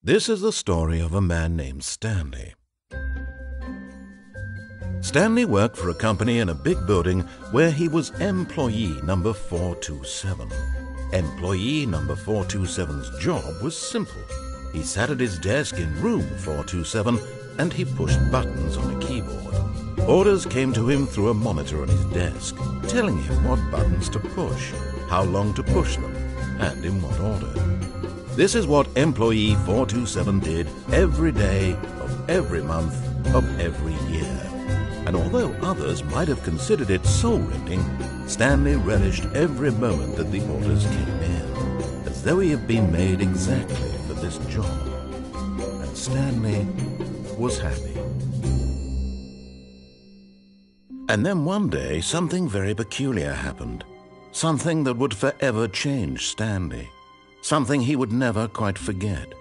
This is the story of a man named Stanley. Stanley worked for a company in a big building where he was employee number 427. Employee number 427's job was simple. He sat at his desk in room 427 and he pushed buttons on a keyboard. Orders came to him through a monitor on his desk, telling him what buttons to push, how long to push them, and in what order. This is what employee 427 did every day of every month of every year. And although others might have considered it soul-rending, Stanley relished every moment that the orders came in, as though he had been made exactly for this job. And Stanley was happy. And then one day, something very peculiar happened. Something that would forever change Stanley. Something he would never quite forget.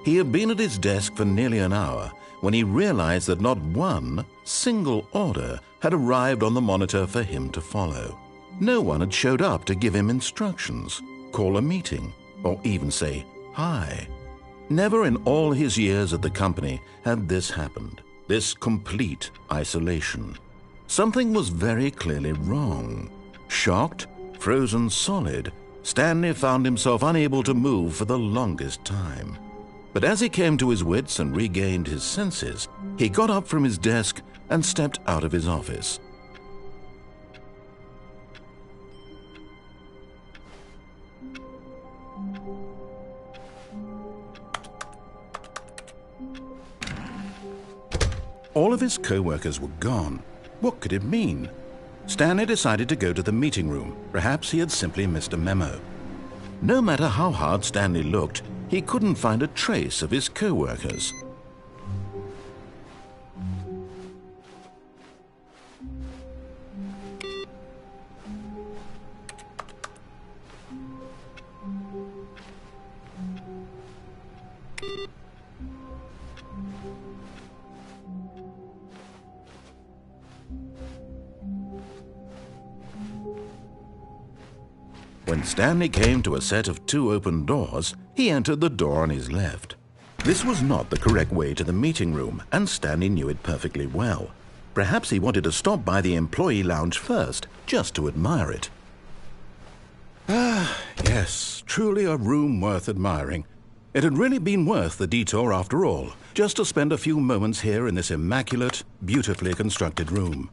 He had been at his desk for nearly an hour when he realized that not one single order had arrived on the monitor for him to follow. No one had showed up to give him instructions, call a meeting, or even say hi. Never in all his years at the company had this happened, this complete isolation. Something was very clearly wrong. Shocked, frozen solid, Stanley found himself unable to move for the longest time. But as he came to his wits and regained his senses, he got up from his desk and stepped out of his office. All of his co-workers were gone. What could it mean? Stanley decided to go to the meeting room. Perhaps he had simply missed a memo. No matter how hard Stanley looked, he couldn't find a trace of his co-workers. When Stanley came to a set of 2 open doors, he entered the door on his left. This was not the correct way to the meeting room, and Stanley knew it perfectly well. Perhaps he wanted to stop by the employee lounge first, just to admire it. Ah, yes, truly a room worth admiring. It had really been worth the detour after all, just to spend a few moments here in this immaculate, beautifully constructed room.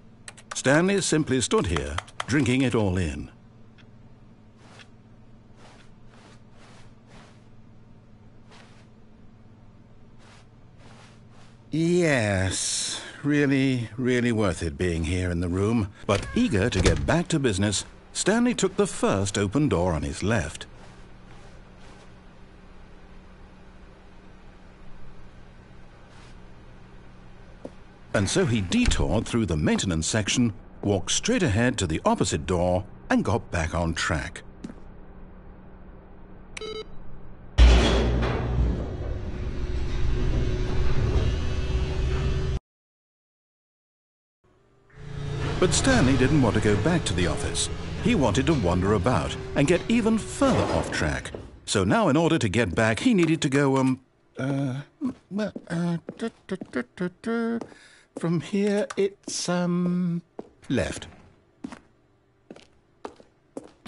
Stanley simply stood here, drinking it all in. Yes, really worth it being here in the room. But eager to get back to business, Stanley took the first open door on his left. And so he detoured through the maintenance section, walked straight ahead to the opposite door, and got back on track. But Stanley didn't want to go back to the office. He wanted to wander about and get even further off track. So now in order to get back, he needed to go, from here it's, left.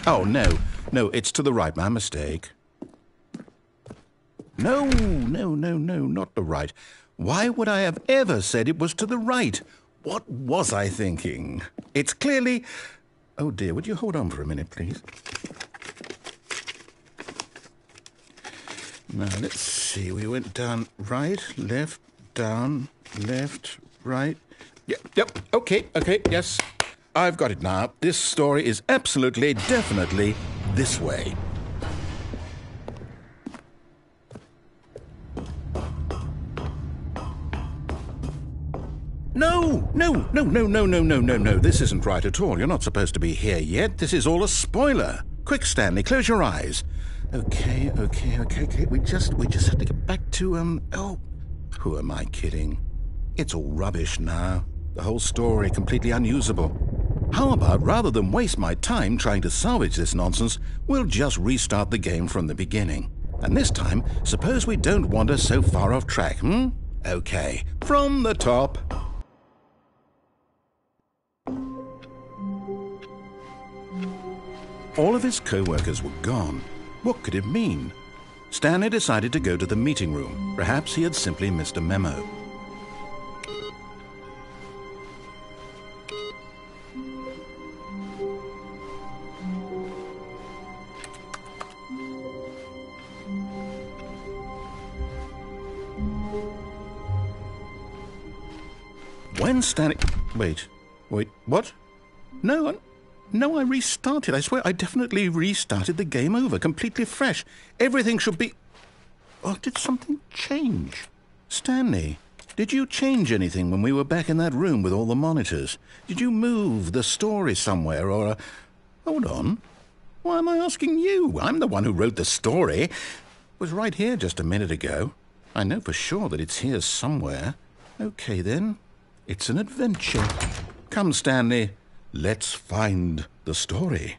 Oh, no, it's to the right, my mistake. No, not the right. Why would I have ever said it was to the right? What was I thinking? It's clearly... Oh dear, would you hold on for a minute, please? Now, let's see. We went down right, left, down, left, right. Yep, okay, yes. I've got it now. This story is absolutely, definitely this way. No. This isn't right at all. You're not supposed to be here yet. This is all a spoiler. Quick, Stanley, close your eyes. Okay. We just have to get back to, oh, who am I kidding? It's all rubbish now. The whole story completely unusable. How about, rather than waste my time trying to salvage this nonsense, we'll just restart the game from the beginning. And this time, suppose we don't wander so far off track, Okay, from the top. All of his co-workers were gone. What could it mean? Stanley decided to go to the meeting room. Perhaps he had simply missed a memo. When Stanley... Wait, what? No, I restarted. I swear I definitely restarted the game over, completely fresh. Everything should be... Oh, did something change? Stanley, did you change anything when we were back in that room with all the monitors? Did you move the story somewhere or... Hold on. Why am I asking you? I'm the one who wrote the story. It was right here just a minute ago. I know for sure that it's here somewhere. Okay, then. It's an adventure. Come, Stanley. Let's find the story.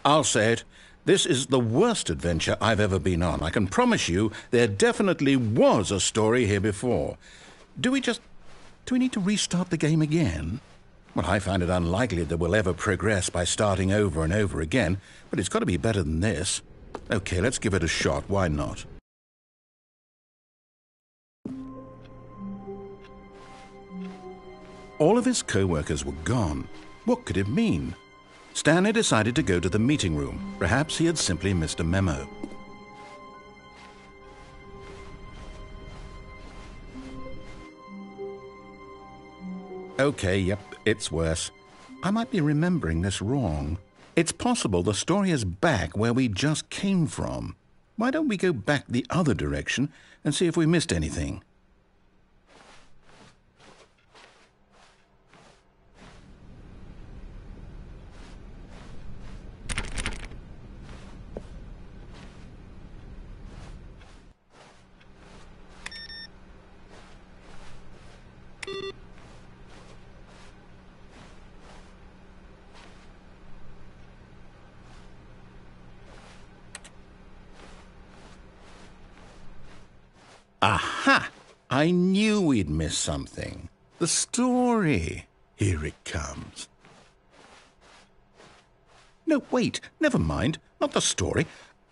I'll say it. This is the worst adventure I've ever been on. I can promise you there definitely was a story here before. Do we need to restart the game again? Well, I find it unlikely that we'll ever progress by starting over and over again, but it's got to be better than this. Okay, let's give it a shot. Why not? All of his co-workers were gone. What could it mean? Stanley decided to go to the meeting room. Perhaps he had simply missed a memo. Okay, yep, it's worse. I might be remembering this wrong. It's possible the story is back where we just came from. Why don't we go back the other direction and see if we missed anything? Aha! I knew we'd miss something. The story. Here it comes. No, wait. Never mind. Not the story.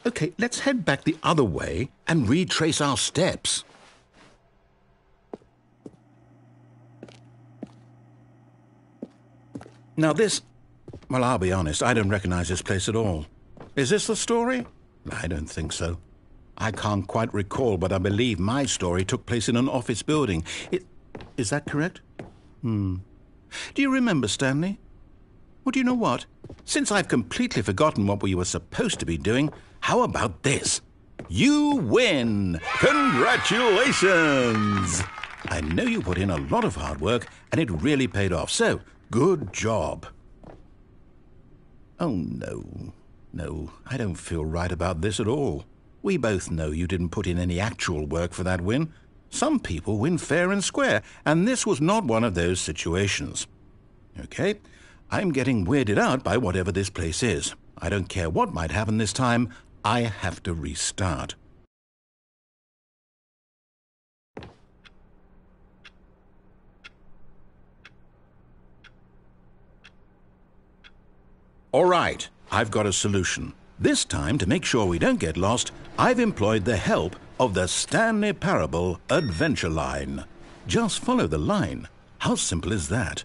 Okay, let's head back the other way and retrace our steps. Now this... Well, I'll be honest. I don't recognize this place at all. Is this the story? I don't think so. I can't quite recall, but I believe my story took place in an office building. Is that correct? Do you remember, Stanley? Well, do you know what? Since I've completely forgotten what we were supposed to be doing, how about this? You win! Congratulations! I know you put in a lot of hard work, and it really paid off, so good job. Oh, no. No, I don't feel right about this at all. We both know you didn't put in any actual work for that win. Some people win fair and square, and this was not one of those situations. Okay, I'm getting weirded out by whatever this place is. I don't care what might happen this time. I have to restart. All right, I've got a solution. This time, to make sure we don't get lost, I've employed the help of the Stanley Parable Adventure Line. Just follow the line. How simple is that?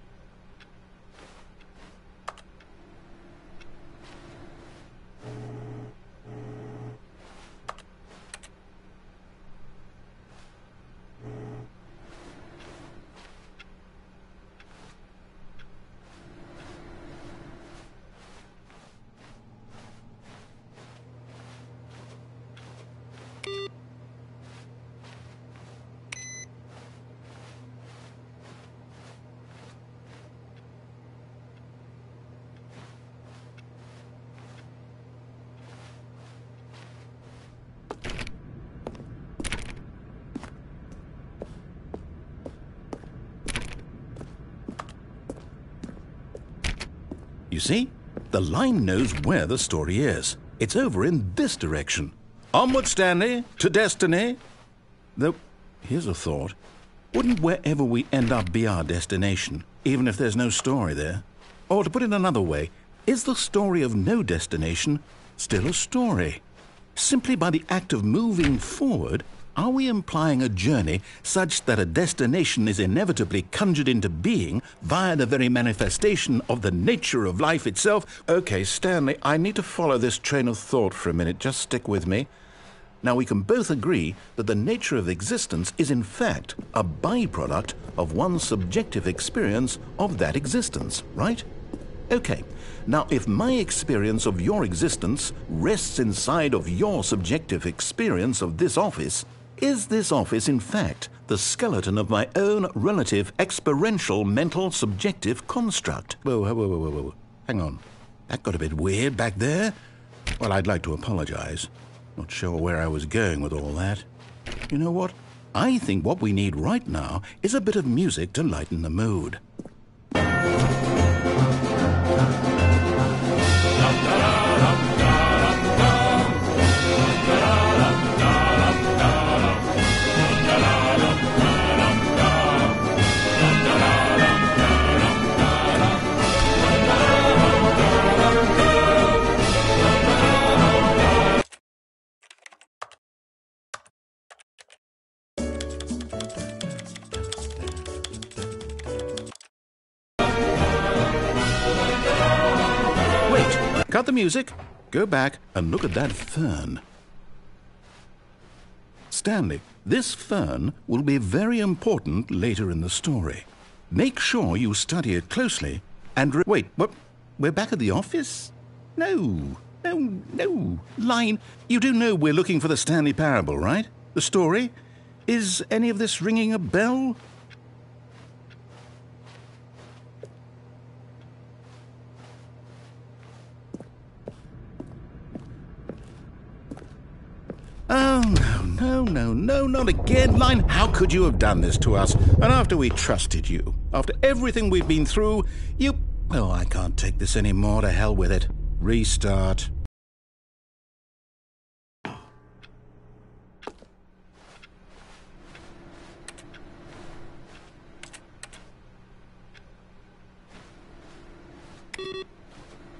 You see? The line knows where the story is. It's over in this direction. Onward, Stanley, to destiny. Though, here's a thought. Wouldn't wherever we end up be our destination, even if there's no story there? Or to put it another way, is the story of no destination still a story? Simply by the act of moving forward, are we implying a journey such that a destination is inevitably conjured into being via the very manifestation of the nature of life itself? Okay, Stanley, I need to follow this train of thought for a minute. Just stick with me. Now, we can both agree that the nature of existence is in fact a byproduct of one's subjective experience of that existence, right? Okay, now if my experience of your existence rests inside of your subjective experience of this office, is this office in fact the skeleton of my own relative experiential mental subjective construct? Whoa. Hang on. That got a bit weird back there. Well, I'd like to apologize. Not sure where I was going with all that. You know what? I think what we need right now is a bit of music to lighten the mood. Cut the music, go back and look at that fern. Stanley, this fern will be very important later in the story. Make sure you study it closely and wait, what? We're back at the office? No. Line, you do know we're looking for the Stanley Parable, right? The story? Is any of this ringing a bell? Oh, no, not again, Line. How could you have done this to us? And after we trusted you, after everything we've been through, you... Oh, I can't take this anymore. To hell with it. Restart.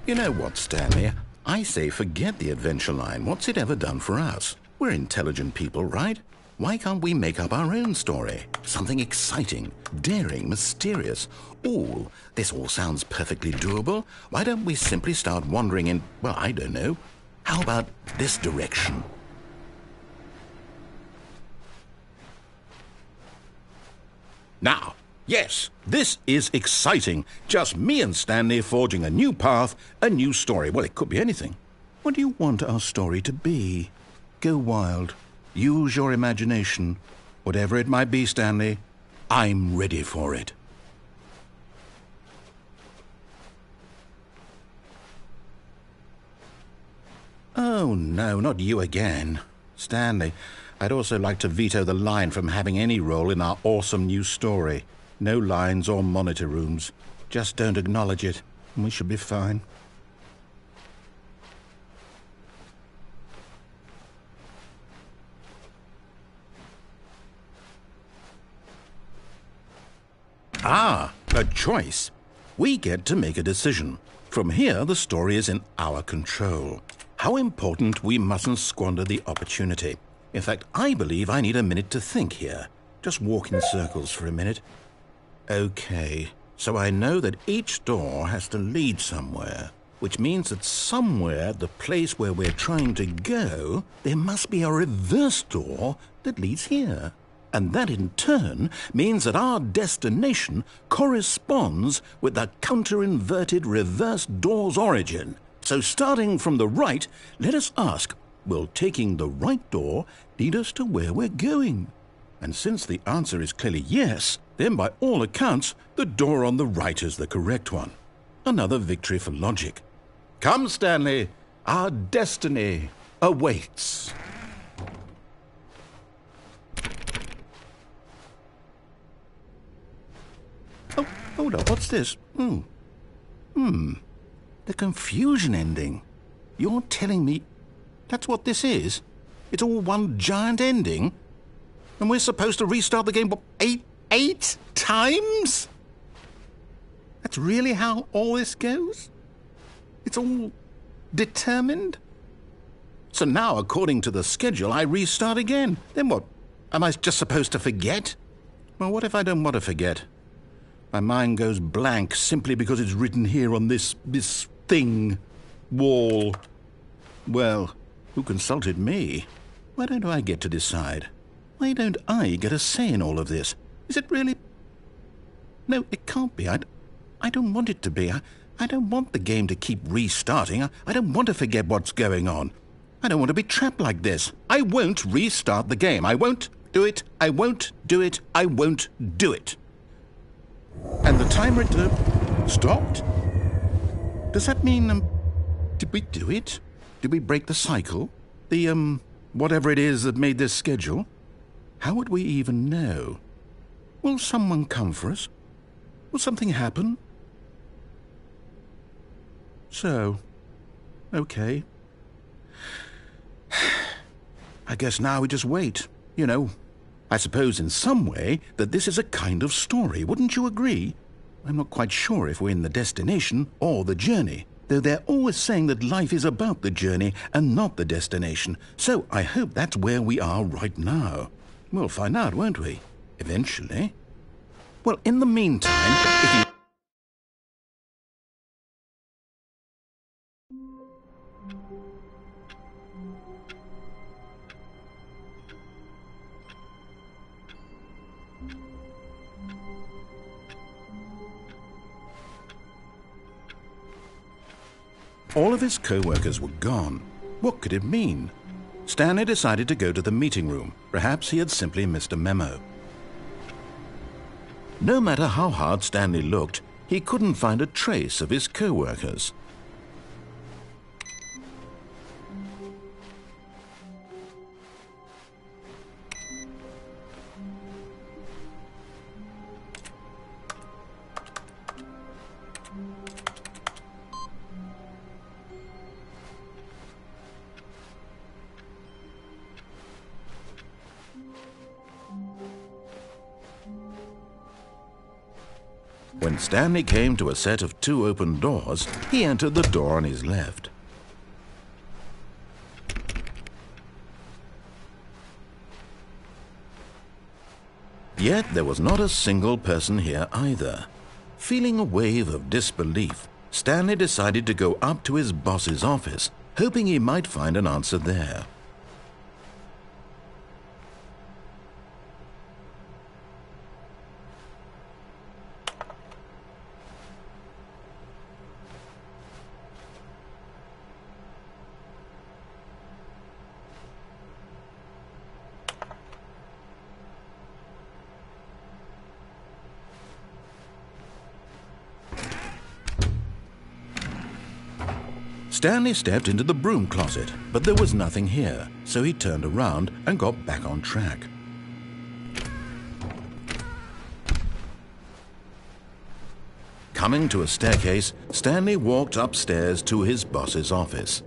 You know what, Stanley? I say forget the adventure line. What's it ever done for us? We're intelligent people, right? Why can't we make up our own story? Something exciting, daring, mysterious. Ooh, this all sounds perfectly doable. Why don't we simply start wandering in, well, I don't know. How about this direction? Now, yes, this is exciting. Just me and Stanley forging a new path, a new story. Well, it could be anything. What do you want our story to be? Go wild. Use your imagination. Whatever it might be, Stanley, I'm ready for it. Oh, no, not you again. Stanley, I'd also like to veto the line from having any role in our awesome new story. No lines or monitor rooms. Just don't acknowledge it, and we should be fine. Ah, a choice. We get to make a decision. From here, the story is in our control. How important we mustn't squander the opportunity. In fact, I believe I need a minute to think here. Just walk in circles for a minute. Okay, so I know that each door has to lead somewhere, which means that somewhere, the place where we're trying to go, there must be a reverse door that leads here. And that in turn means that our destination corresponds with the counter-inverted reverse door's origin. So starting from the right, let us ask, will taking the right door lead us to where we're going? And since the answer is clearly yes, then by all accounts, the door on the right is the correct one. Another victory for logic. Come, Stanley, our destiny awaits. Oh, hold up, what's this? The confusion ending. You're telling me that's what this is? It's all one giant ending? And we're supposed to restart the game, what, eight times? That's really how all this goes? It's all determined? So now, according to the schedule, I restart again. Then what? Am I just supposed to forget? Well, what if I don't want to forget? My mind goes blank simply because it's written here on this thing, wall. Well, who consulted me? Why don't I get to decide? Why don't I get a say in all of this? Is it really? No, it can't be. I don't want it to be. I don't want the game to keep restarting. I don't want to forget what's going on. I don't want to be trapped like this. I won't restart the game. I won't do it. I won't do it. I won't do it. And the timer stopped? Does that mean, did we do it? Did we break the cycle? The, whatever it is that made this schedule? How would we even know? Will someone come for us? Will something happen? So, okay. I guess now we just wait, you know. I suppose in some way that this is a kind of story, wouldn't you agree? I'm not quite sure if we're in the destination or the journey, though they're always saying that life is about the journey and not the destination. So I hope that's where we are right now. We'll find out, won't we? Eventually. Well, in the meantime, if you... All of his co-workers were gone. What could it mean? Stanley decided to go to the meeting room. Perhaps he had simply missed a memo. No matter how hard Stanley looked, he couldn't find a trace of his co-workers. When Stanley came to a set of 2 open doors, he entered the door on his left. Yet there was not a single person here either. Feeling a wave of disbelief, Stanley decided to go up to his boss's office, hoping he might find an answer there. Stanley stepped into the broom closet, but there was nothing here, so he turned around and got back on track. Coming to a staircase, Stanley walked upstairs to his boss's office.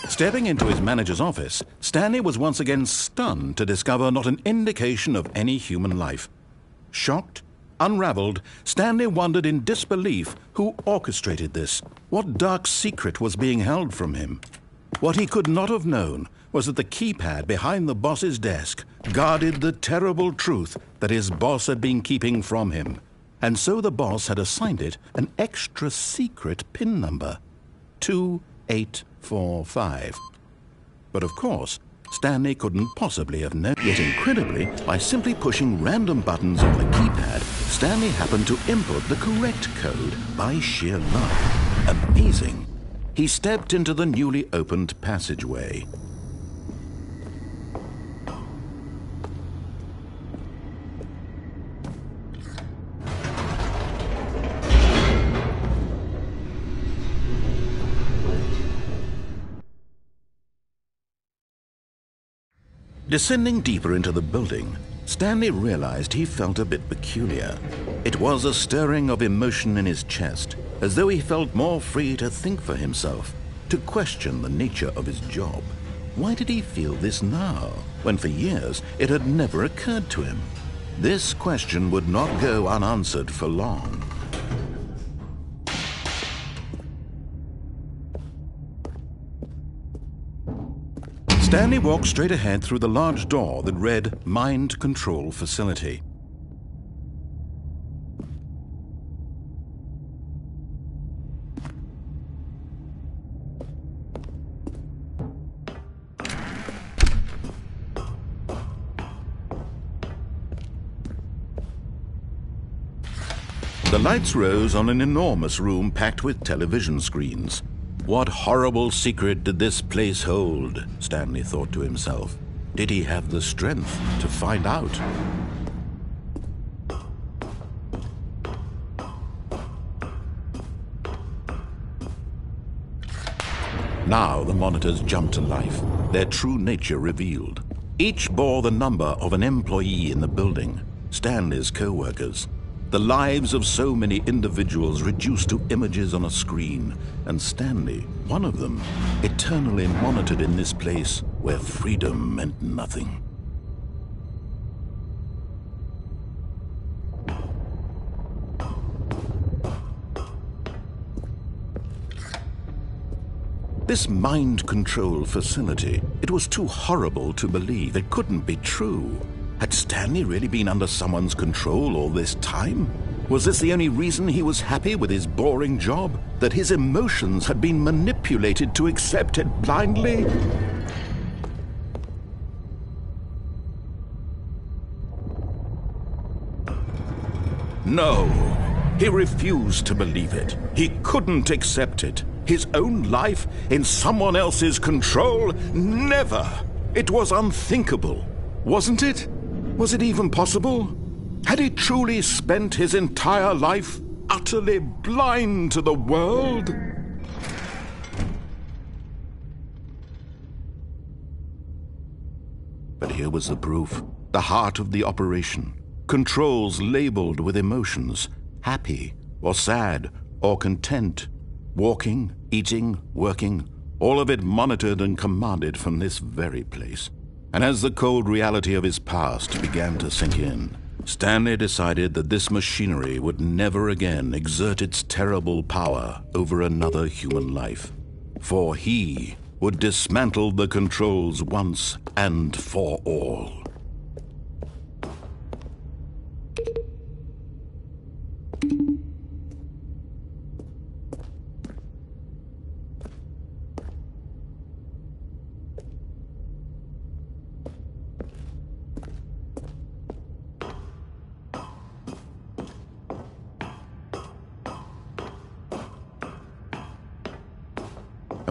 Stepping into his manager's office, Stanley was once again stunned to discover not an indication of any human life. Shocked, unraveled, Stanley wondered in disbelief who orchestrated this. What dark secret was being held from him? What he could not have known was that the keypad behind the boss's desk guarded the terrible truth that his boss had been keeping from him. And so the boss had assigned it an extra secret PIN number, 2845. But of course, Stanley couldn't possibly have known. Yet incredibly, by simply pushing random buttons on the keypad, Stanley happened to input the correct code by sheer luck. Amazing. He stepped into the newly opened passageway. Descending deeper into the building, Stanley realized he felt a bit peculiar. It was a stirring of emotion in his chest, as though he felt more free to think for himself, to question the nature of his job. Why did he feel this now, when for years it had never occurred to him? This question would not go unanswered for long. Stanley walked straight ahead through the large door that read Mind Control Facility. The lights rose on an enormous room packed with television screens. What horrible secret did this place hold? Stanley thought to himself. Did he have the strength to find out? Now the monitors jumped to life, their true nature revealed. Each bore the number of an employee in the building, Stanley's co-workers. The lives of so many individuals reduced to images on a screen, and Stanley, one of them, eternally monitored in this place where freedom meant nothing. This mind control facility, it was too horrible to believe. It couldn't be true. Had Stanley really been under someone's control all this time? Was this the only reason he was happy with his boring job? That his emotions had been manipulated to accept it blindly? No, he refused to believe it. He couldn't accept it. His own life in someone else's control? Never! It was unthinkable, wasn't it? Was it even possible? Had he truly spent his entire life utterly blind to the world? But here was the proof, the heart of the operation. Controls labeled with emotions, happy or sad or content, walking, eating, working, all of it monitored and commanded from this very place. And as the cold reality of his past began to sink in, Stanley decided that this machinery would never again exert its terrible power over another human life. For he would dismantle the controls once and for all.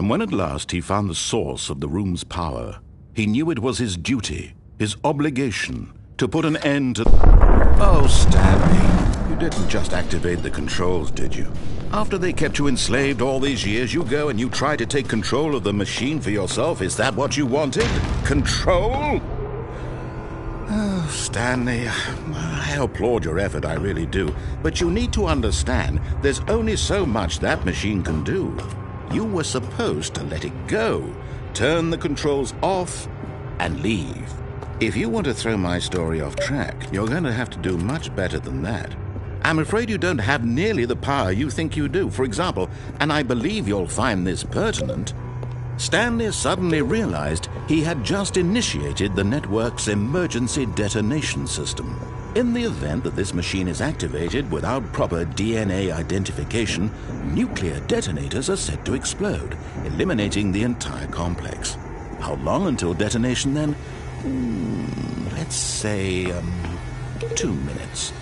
And when at last he found the source of the room's power, he knew it was his duty, his obligation, to put an end to... Oh, Stanley, you didn't just activate the controls, did you? After they kept you enslaved all these years, you go and you try to take control of the machine for yourself. Is that what you wanted? Control? Oh, Stanley, I applaud your effort, I really do. But you need to understand, there's only so much that machine can do. You were supposed to let it go, turn the controls off, and leave. If you want to throw my story off track, you're going to have to do much better than that. I'm afraid you don't have nearly the power you think you do. For example, and I believe you'll find this pertinent, Stanley suddenly realized he had just initiated the network's emergency detonation system. In the event that this machine is activated without proper DNA identification, nuclear detonators are set to explode, eliminating the entire complex. How long until detonation then? Let's say, 2 minutes.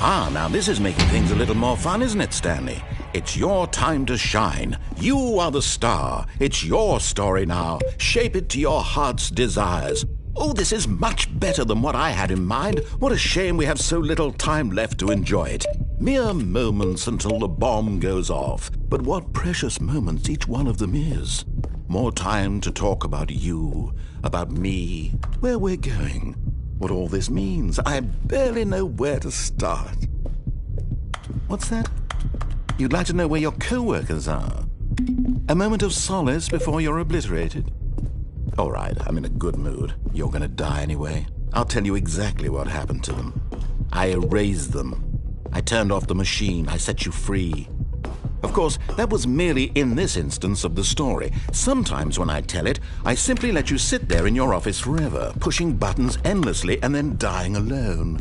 Ah, now this is making things a little more fun, isn't it, Stanley? It's your time to shine. You are the star. It's your story now. Shape it to your heart's desires. Oh, this is much better than what I had in mind. What a shame we have so little time left to enjoy it. Mere moments until the bomb goes off. But what precious moments each one of them is. More time to talk about you, about me, where we're going, what all this means. I barely know where to start. What's that? You'd like to know where your co-workers are? A moment of solace before you're obliterated? All right, I'm in a good mood. You're going to die anyway. I'll tell you exactly what happened to them. I erased them. I turned off the machine. I set you free. Of course, that was merely in this instance of the story. Sometimes when I tell it, I simply let you sit there in your office forever, pushing buttons endlessly and then dying alone.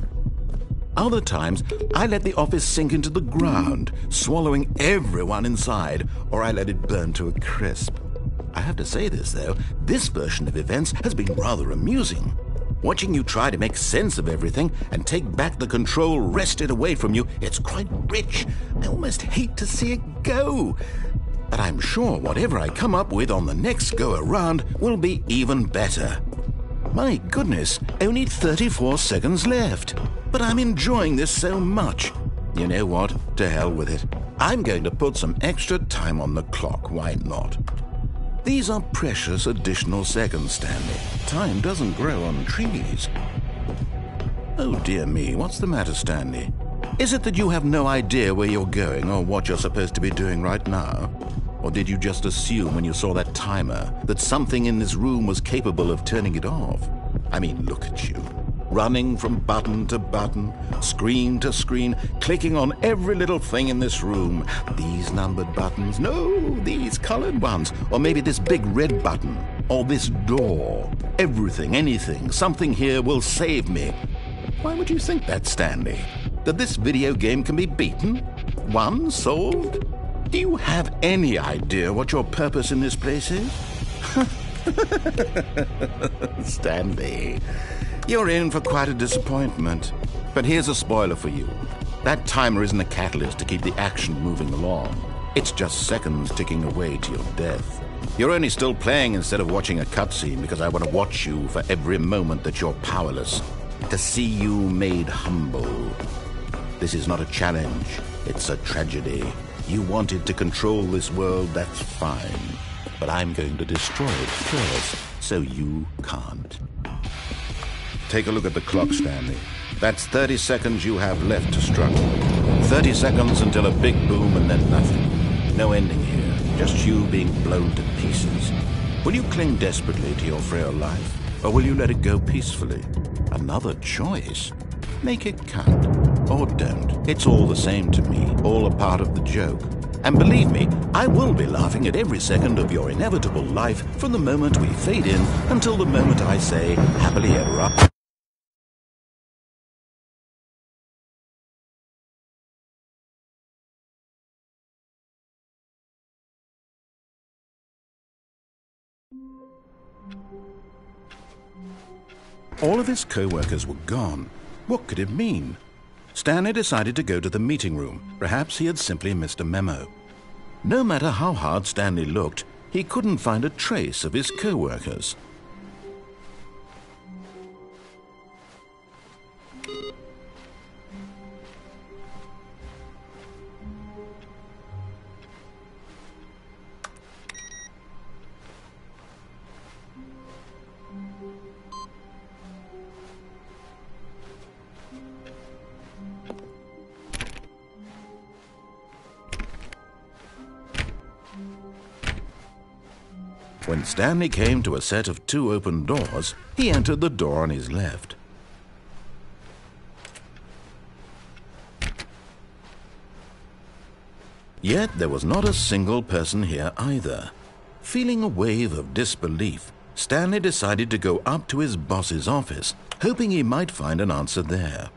Other times, I let the office sink into the ground, swallowing everyone inside, or I let it burn to a crisp. I have to say this, though, this version of events has been rather amusing. Watching you try to make sense of everything and take back the control wrested away from you, it's quite rich. I almost hate to see it go. But I'm sure whatever I come up with on the next go-around will be even better. My goodness, only 34 seconds left. But I'm enjoying this so much. You know what? To hell with it. I'm going to put some extra time on the clock. Why not? These are precious additional seconds, Stanley. Time doesn't grow on trees. Oh dear me, what's the matter, Stanley? Is it that you have no idea where you're going or what you're supposed to be doing right now? Or did you just assume when you saw that timer that something in this room was capable of turning it off? I mean, look at you. Running from button to button, screen to screen, clicking on every little thing in this room. These numbered buttons, no, these colored ones. Or maybe this big red button, or this door. Everything, anything, something here will save me. Why would you think that, Stanley? That this video game can be beaten? Won? Solved? Do you have any idea what your purpose in this place is? Stanley, you're in for quite a disappointment. But here's a spoiler for you. That timer isn't a catalyst to keep the action moving along. It's just seconds ticking away to your death. You're only still playing instead of watching a cutscene because I want to watch you for every moment that you're powerless. To see you made humble. This is not a challenge. It's a tragedy. You wanted to control this world, that's fine. But I'm going to destroy it first, so you can't. Take a look at the clock, Stanley. That's 30 seconds you have left to struggle. 30 seconds until a big boom and then nothing. No ending here, just you being blown to pieces. Will you cling desperately to your frail life, or will you let it go peacefully? Another choice. Make it count. Or don't. It's all the same to me, all a part of the joke. And believe me, I will be laughing at every second of your inevitable life from the moment we fade in until the moment I say, happily ever after. All of his co-workers were gone. What could it mean? Stanley decided to go to the meeting room. Perhaps he had simply missed a memo. No matter how hard Stanley looked, he couldn't find a trace of his co-workers. When Stanley came to a set of 2 open doors, he entered the door on his left. Yet there was not a single person here either. Feeling a wave of disbelief, Stanley decided to go up to his boss's office, hoping he might find an answer there.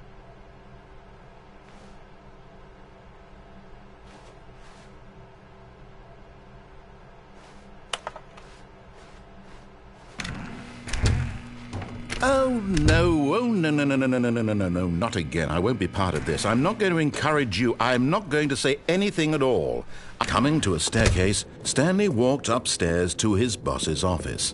Oh, no. Oh, no, no, no, no, no, no, no, no, no, not again. I won't be part of this. I'm not going to encourage you. I'm not going to say anything at all. Coming to a staircase, Stanley walked upstairs to his boss's office.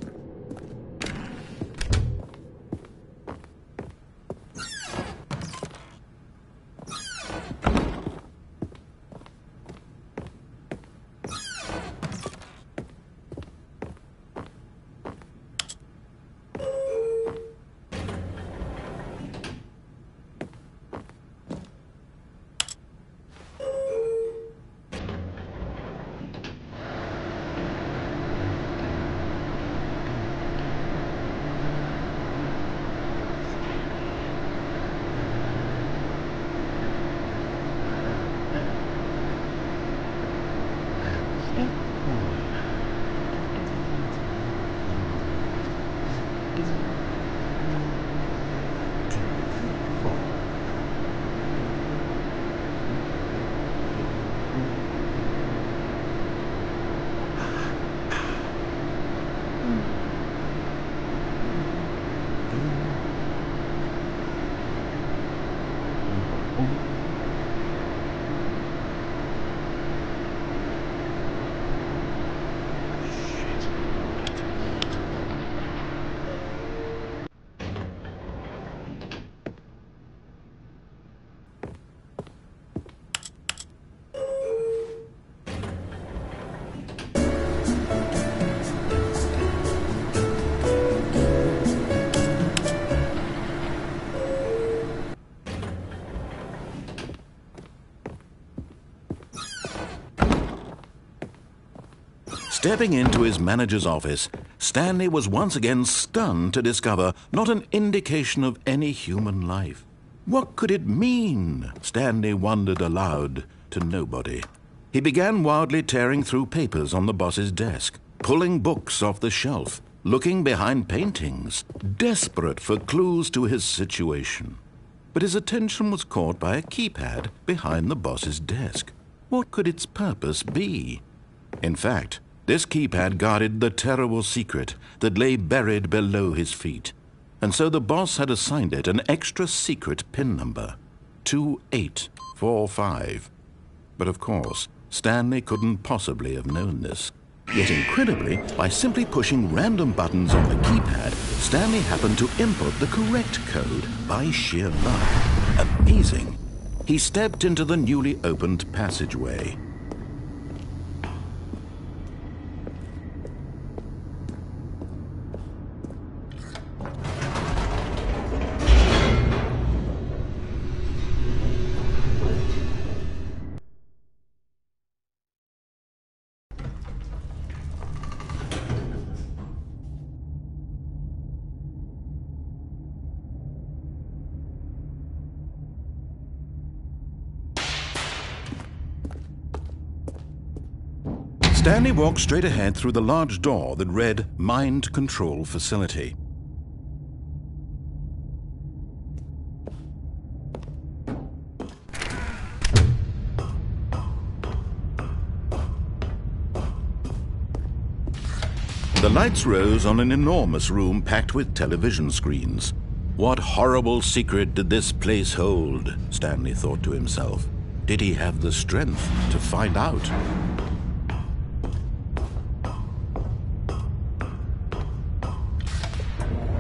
Stepping into his manager's office, Stanley was once again stunned to discover not an indication of any human life. What could it mean? Stanley wondered aloud to nobody. He began wildly tearing through papers on the boss's desk, pulling books off the shelf, looking behind paintings, desperate for clues to his situation. But his attention was caught by a keypad behind the boss's desk. What could its purpose be? In fact, this keypad guarded the terrible secret that lay buried below his feet. And so the boss had assigned it an extra secret PIN number, 2845. But of course, Stanley couldn't possibly have known this. Yet incredibly, by simply pushing random buttons on the keypad, Stanley happened to input the correct code by sheer luck. Amazing. He stepped into the newly opened passageway. Stanley walked straight ahead through the large door that read Mind Control Facility. The lights rose on an enormous room packed with television screens. What horrible secret did this place hold? Stanley thought to himself. Did he have the strength to find out?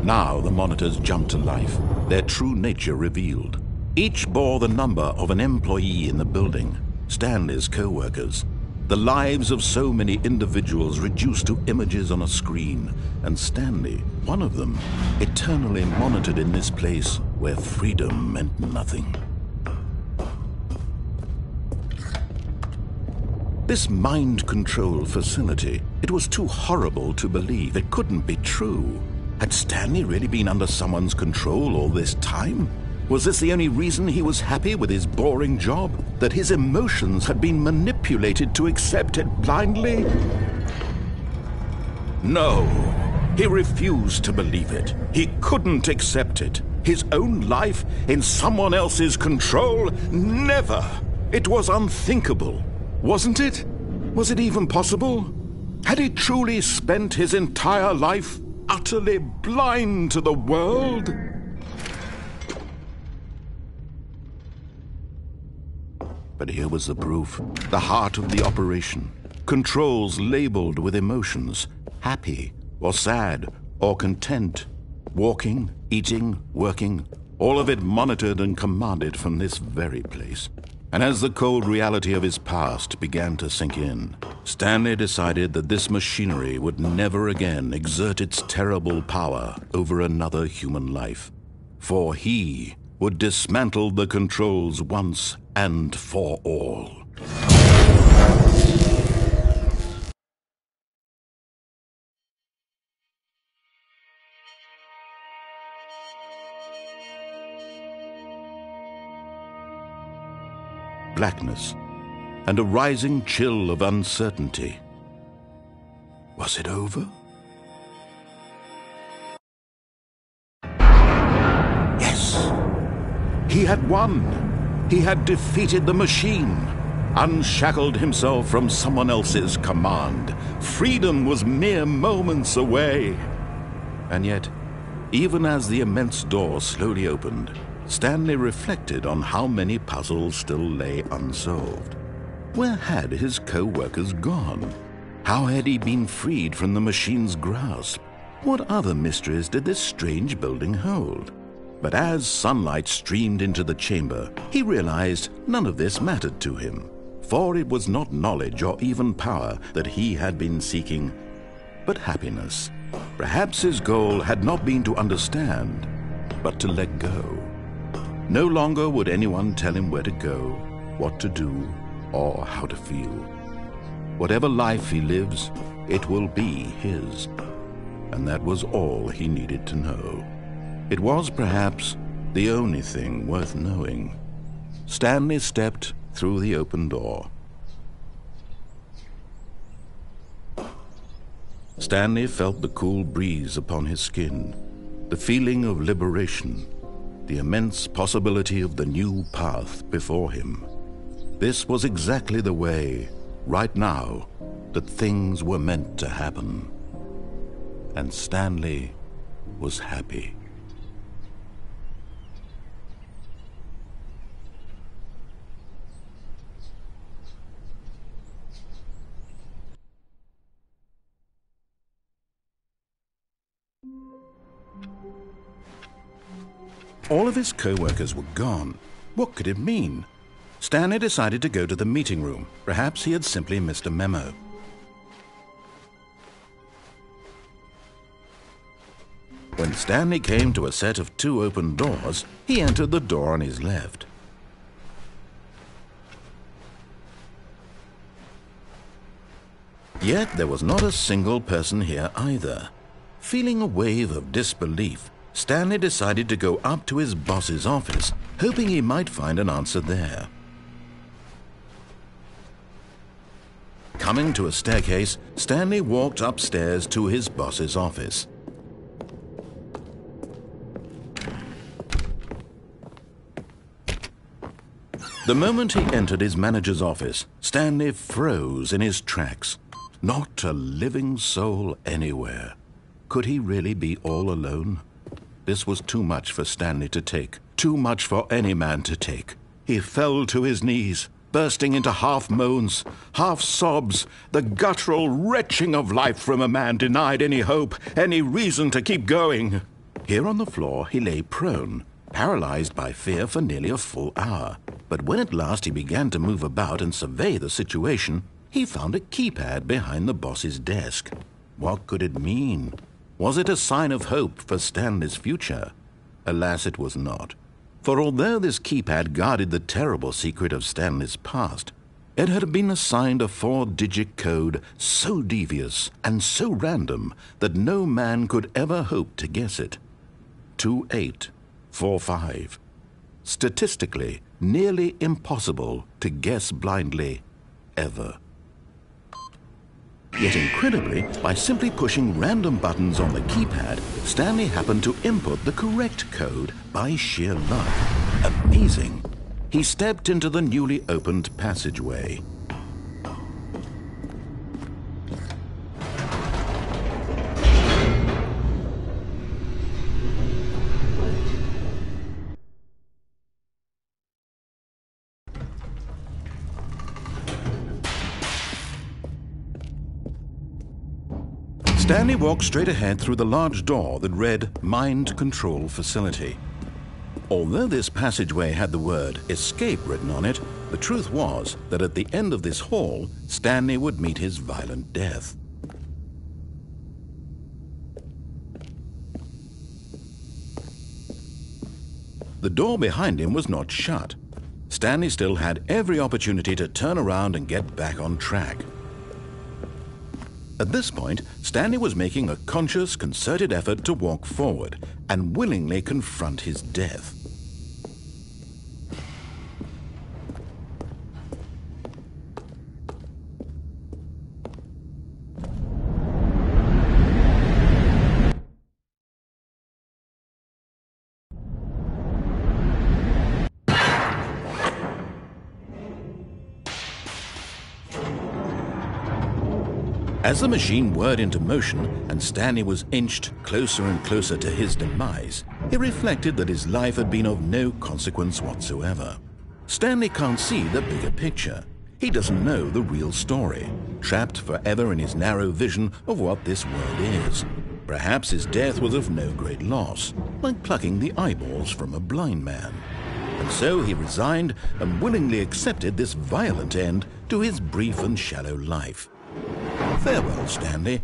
Now the monitors jumped to life, their true nature revealed. Each bore the number of an employee in the building, Stanley's co-workers. The lives of so many individuals reduced to images on a screen, and Stanley, one of them, eternally monitored in this place where freedom meant nothing. This mind control facility, it was too horrible to believe. It couldn't be true. Had Stanley really been under someone's control all this time? Was this the only reason he was happy with his boring job? That his emotions had been manipulated to accept it blindly? No, he refused to believe it. He couldn't accept it. His own life in someone else's control? Never! It was unthinkable. Wasn't it? Was it even possible? Had he truly spent his entire life utterly blind to the world? But here was the proof, the heart of the operation. Controls labeled with emotions, happy or sad or content. Walking, eating, working, all of it monitored and commanded from this very place. And as the cold reality of his past began to sink in, Stanley decided that this machinery would never again exert its terrible power over another human life. For he would dismantle the controls once and for all. Blackness and a rising chill of uncertainty. Was it over? Yes! He had won! He had defeated the machine, unshackled himself from someone else's command. Freedom was mere moments away. And yet, even as the immense door slowly opened, Stanley reflected on how many puzzles still lay unsolved. Where had his co-workers gone? How had he been freed from the machine's grasp? What other mysteries did this strange building hold? But as sunlight streamed into the chamber, he realized none of this mattered to him, for it was not knowledge or even power that he had been seeking, but happiness. Perhaps his goal had not been to understand, but to let go. No longer would anyone tell him where to go, what to do, or how to feel. Whatever life he lives, it will be his. And that was all he needed to know. It was perhaps the only thing worth knowing. Stanley stepped through the open door. Stanley felt the cool breeze upon his skin, the feeling of liberation, the immense possibility of the new path before him. This was exactly the way, right now, that things were meant to happen. And Stanley was happy. All of his co-workers were gone. What could it mean? Stanley decided to go to the meeting room. Perhaps he had simply missed a memo. When Stanley came to a set of 2 open doors, he entered the door on his left. Yet there was not a single person here either. Feeling a wave of disbelief, Stanley decided to go up to his boss's office, hoping he might find an answer there. Coming to a staircase, Stanley walked upstairs to his boss's office. The moment he entered his manager's office, Stanley froze in his tracks. Not a living soul anywhere. Could he really be all alone? This was too much for Stanley to take, too much for any man to take. He fell to his knees, bursting into half moans, half sobs, the guttural retching of life from a man denied any hope, any reason to keep going. Here on the floor he lay prone, paralyzed by fear for nearly a full hour. But when at last he began to move about and survey the situation, he found a keypad behind the boss's desk. What could it mean? Was it a sign of hope for Stanley's future? Alas, it was not. For although this keypad guarded the terrible secret of Stanley's past, it had been assigned a 4-digit code so devious and so random that no man could ever hope to guess it. 2845. Statistically, nearly impossible to guess blindly, ever. Yet incredibly, by simply pushing random buttons on the keypad, Stanley happened to input the correct code by sheer luck. Amazing. He stepped into the newly opened passageway. Stanley walked straight ahead through the large door that read Mind Control Facility. Although this passageway had the word escape written on it, the truth was that at the end of this hall, Stanley would meet his violent death. The door behind him was not shut. Stanley still had every opportunity to turn around and get back on track. At this point, Stanley was making a conscious, concerted effort to walk forward and willingly confront his death. As the machine whirred into motion and Stanley was inched closer and closer to his demise, he reflected that his life had been of no consequence whatsoever. Stanley can't see the bigger picture. He doesn't know the real story, trapped forever in his narrow vision of what this world is. Perhaps his death was of no great loss, like plucking the eyeballs from a blind man. And so he resigned and willingly accepted this violent end to his brief and shallow life. Farewell, Stanley.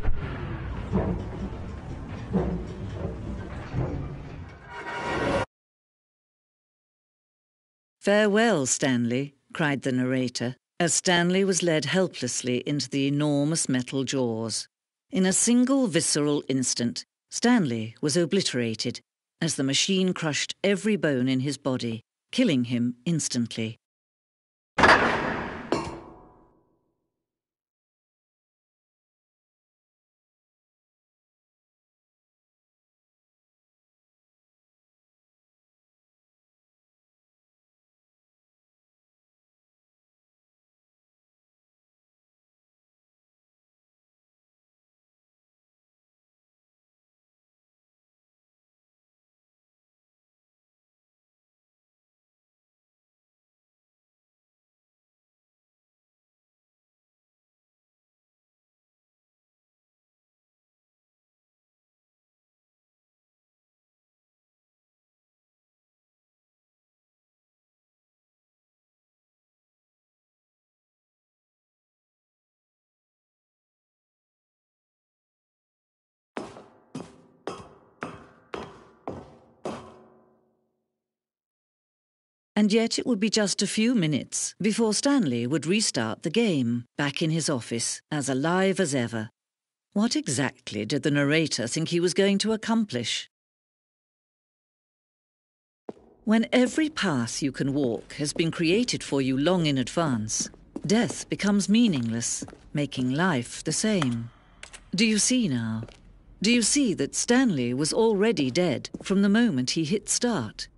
Farewell, Stanley, cried the narrator, as Stanley was led helplessly into the enormous metal jaws. In a single visceral instant, Stanley was obliterated as the machine crushed every bone in his body, killing him instantly. And yet it would be just a few minutes before Stanley would restart the game, back in his office, as alive as ever. What exactly did the narrator think he was going to accomplish? When every path you can walk has been created for you long in advance, death becomes meaningless, making life the same. Do you see now? Do you see that Stanley was already dead from the moment he hit start?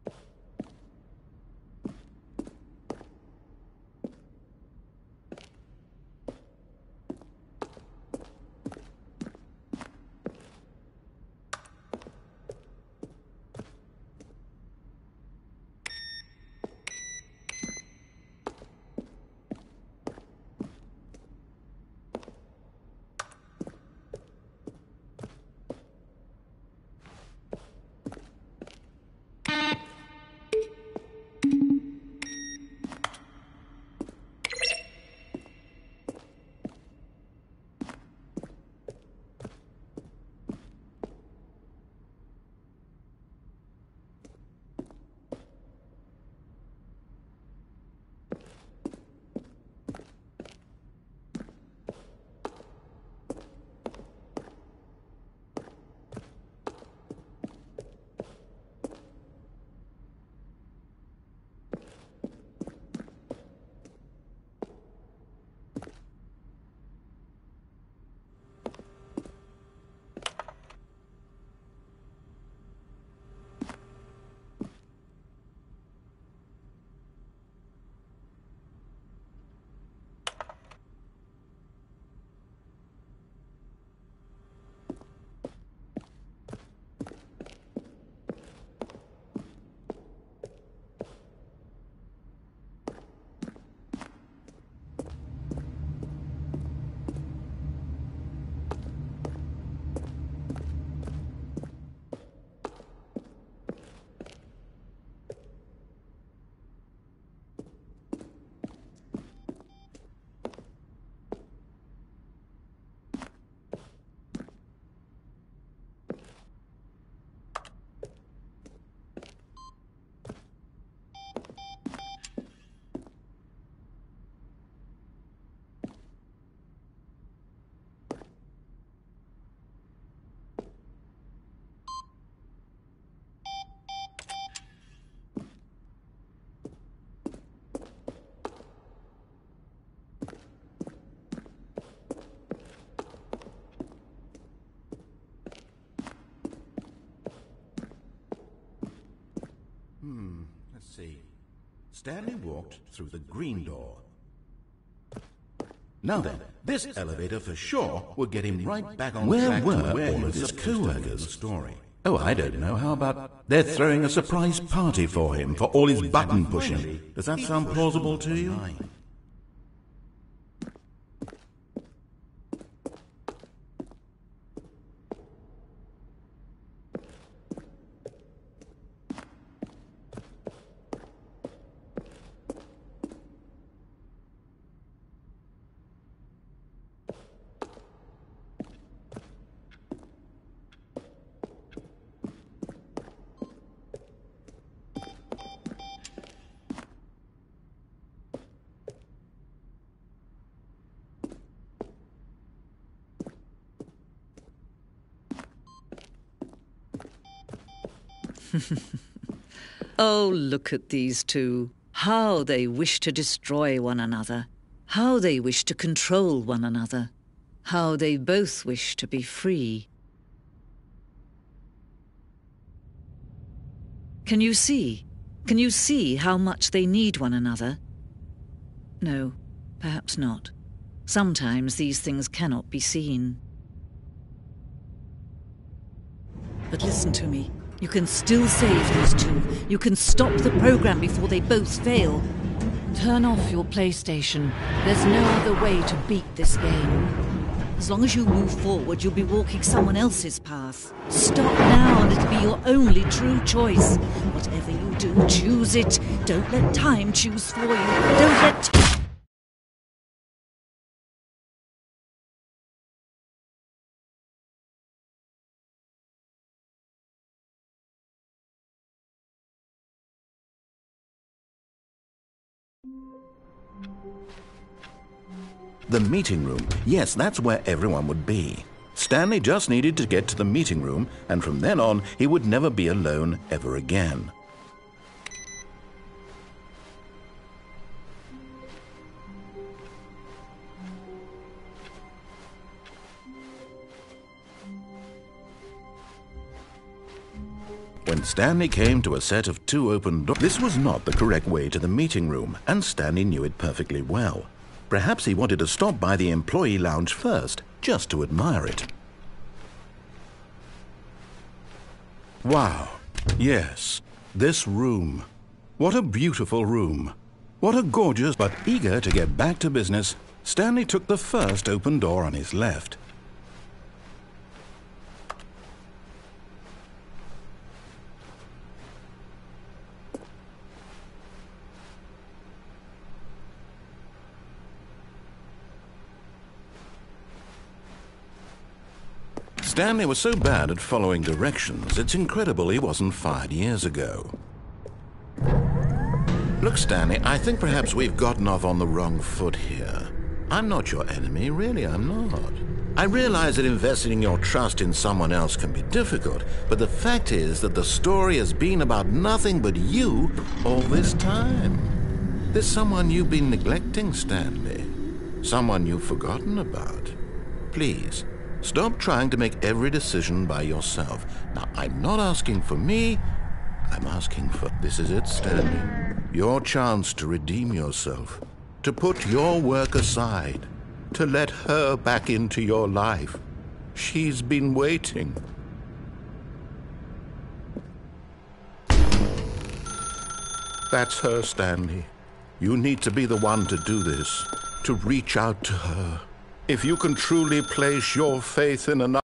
See, Stanley walked through the green door. Now then, this elevator for sure would get him right back on track to where all of his co-workers' story. Oh, I don't know. How about they're throwing a surprise party for him for all his button pushing? Does that sound plausible to you? Oh, look at these two. How they wish to destroy one another. How they wish to control one another. How they both wish to be free. Can you see? Can you see how much they need one another? No, perhaps not. Sometimes these things cannot be seen. But listen to me. You can still save these two. You can stop the program before they both fail. Turn off your PlayStation. There's no other way to beat this game. As long as you move forward, you'll be walking someone else's path. Stop now and it'll be your only true choice. Whatever you do, choose it. Don't let time choose for you. Don't let... The meeting room. Yes, that's where everyone would be. Stanley just needed to get to the meeting room, and from then on, he would never be alone ever again. When Stanley came to a set of two open doors, this was not the correct way to the meeting room, and Stanley knew it perfectly well. Perhaps he wanted to stop by the employee lounge first, just to admire it. Wow, yes, this room. What a beautiful room. What a gorgeous... But eager to get back to business, Stanley took the first open door on his left. Stanley was so bad at following directions, it's incredible he wasn't fired years ago. Look, Stanley, I think perhaps we've gotten off on the wrong foot here. I'm not your enemy, really, I'm not. I realize that investing your trust in someone else can be difficult, but the fact is that the story has been about nothing but you all this time. There's someone you've been neglecting, Stanley. Someone you've forgotten about. Please. Stop trying to make every decision by yourself. Now, I'm not asking for me, I'm asking for... This is it, Stanley. Your chance to redeem yourself. To put your work aside. To let her back into your life. She's been waiting. That's her, Stanley. You need to be the one to do this. To reach out to her. If you can truly place your faith in another...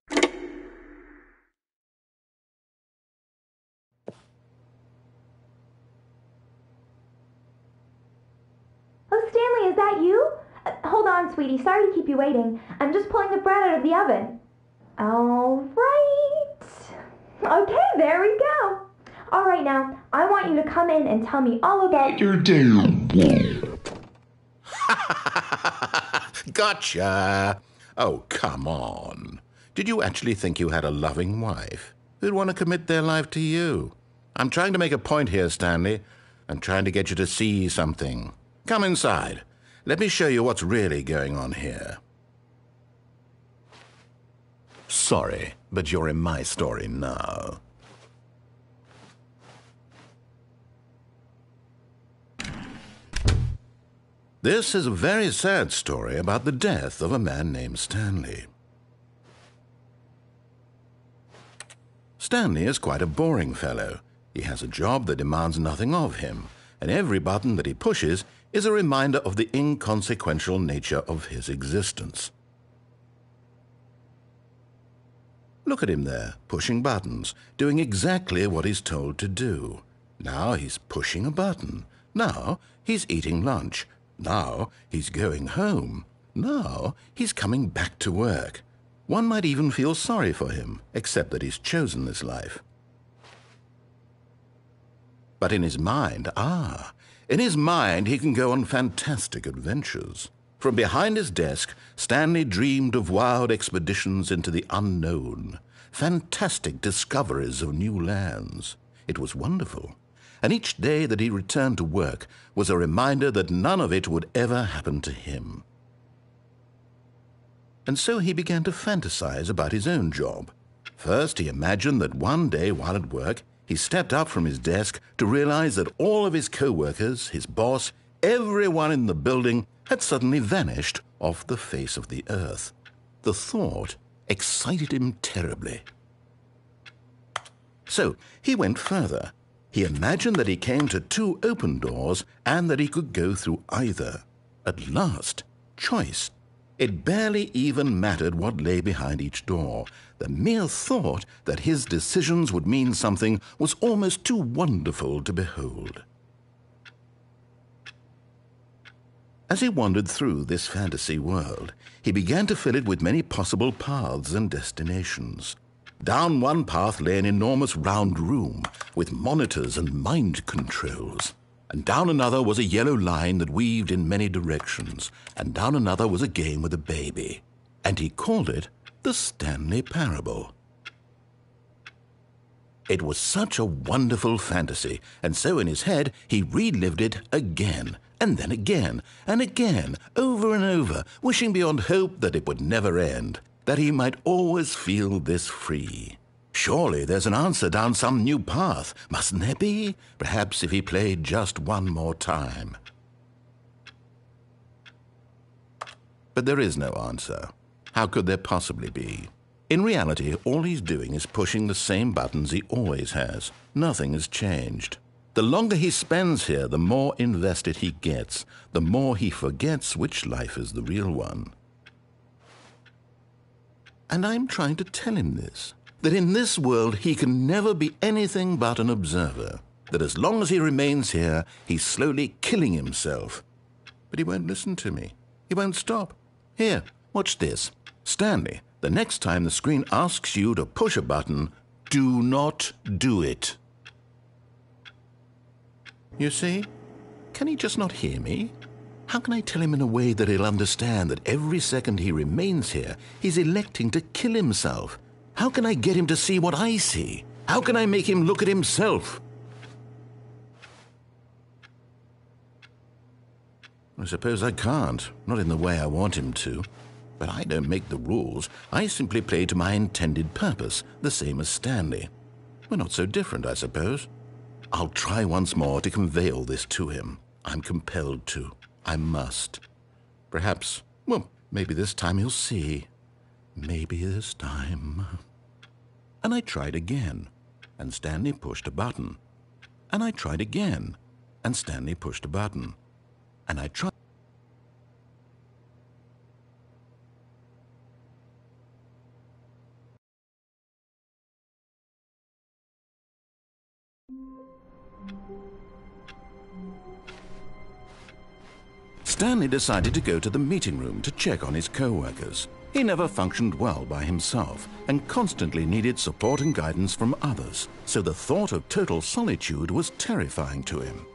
Oh, Stanley, is that you? Hold on, sweetie. Sorry to keep you waiting. I'm just pulling the bread out of the oven. All right. Okay, there we go. All right, now, I want you to come in and tell me all about your day. Gotcha! Oh, come on. Did you actually think you had a loving wife who'd want to commit their life to you? I'm trying to make a point here, Stanley. I'm trying to get you to see something. Come inside. Let me show you what's really going on here. Sorry, but you're in my story now. This is a very sad story about the death of a man named Stanley. Stanley is quite a boring fellow. He has a job that demands nothing of him, and every button that he pushes is a reminder of the inconsequential nature of his existence. Look at him there, pushing buttons, doing exactly what he's told to do. Now he's pushing a button. Now he's eating lunch. Now he's going home. Now he's coming back to work. One might even feel sorry for him, except that he's chosen this life. But in his mind, he can go on fantastic adventures. From behind his desk, Stanley dreamed of wild expeditions into the unknown, fantastic discoveries of new lands. It was wonderful, and each day that he returned to work was a reminder that none of it would ever happen to him. And so he began to fantasize about his own job. First, he imagined that one day while at work, he stepped up from his desk to realize that all of his co-workers, his boss, everyone in the building had suddenly vanished off the face of the earth. The thought excited him terribly. So he went further. He imagined that he came to 2 open doors and that he could go through either. At last, choice. It barely even mattered what lay behind each door. The mere thought that his decisions would mean something was almost too wonderful to behold. As he wandered through this fantasy world, he began to fill it with many possible paths and destinations. Down one path lay an enormous round room with monitors and mind controls. And down another was a yellow line that weaved in many directions, and down another was a game with a baby. And he called it the Stanley Parable. It was such a wonderful fantasy, and so in his head he relived it again, and then again, and again, over and over, wishing beyond hope that it would never end, that he might always feel this free. Surely there's an answer down some new path, mustn't there be? Perhaps if he played just one more time. But there is no answer. How could there possibly be? In reality, all he's doing is pushing the same buttons he always has. Nothing has changed. The longer he spends here, the more invested he gets, the more he forgets which life is the real one. And I'm trying to tell him this, that in this world he can never be anything but an observer, that as long as he remains here, he's slowly killing himself. But he won't listen to me. He won't stop. Here, watch this. Stanley, the next time the screen asks you to push a button, do not do it. You see? Can he just not hear me? How can I tell him in a way that he'll understand that every second he remains here, he's electing to kill himself? How can I get him to see what I see? How can I make him look at himself? I suppose I can't, not in the way I want him to. But I don't make the rules. I simply play to my intended purpose, the same as Stanley. We're not so different, I suppose. I'll try once more to convey all this to him. I'm compelled to. I must. Perhaps, well, maybe this time he'll see. Maybe this time. And I tried again, and Stanley pushed a button. And I tried again, and Stanley pushed a button. And I tried. Stanley decided to go to the meeting room to check on his co-workers. He never functioned well by himself and constantly needed support and guidance from others, so the thought of total solitude was terrifying to him.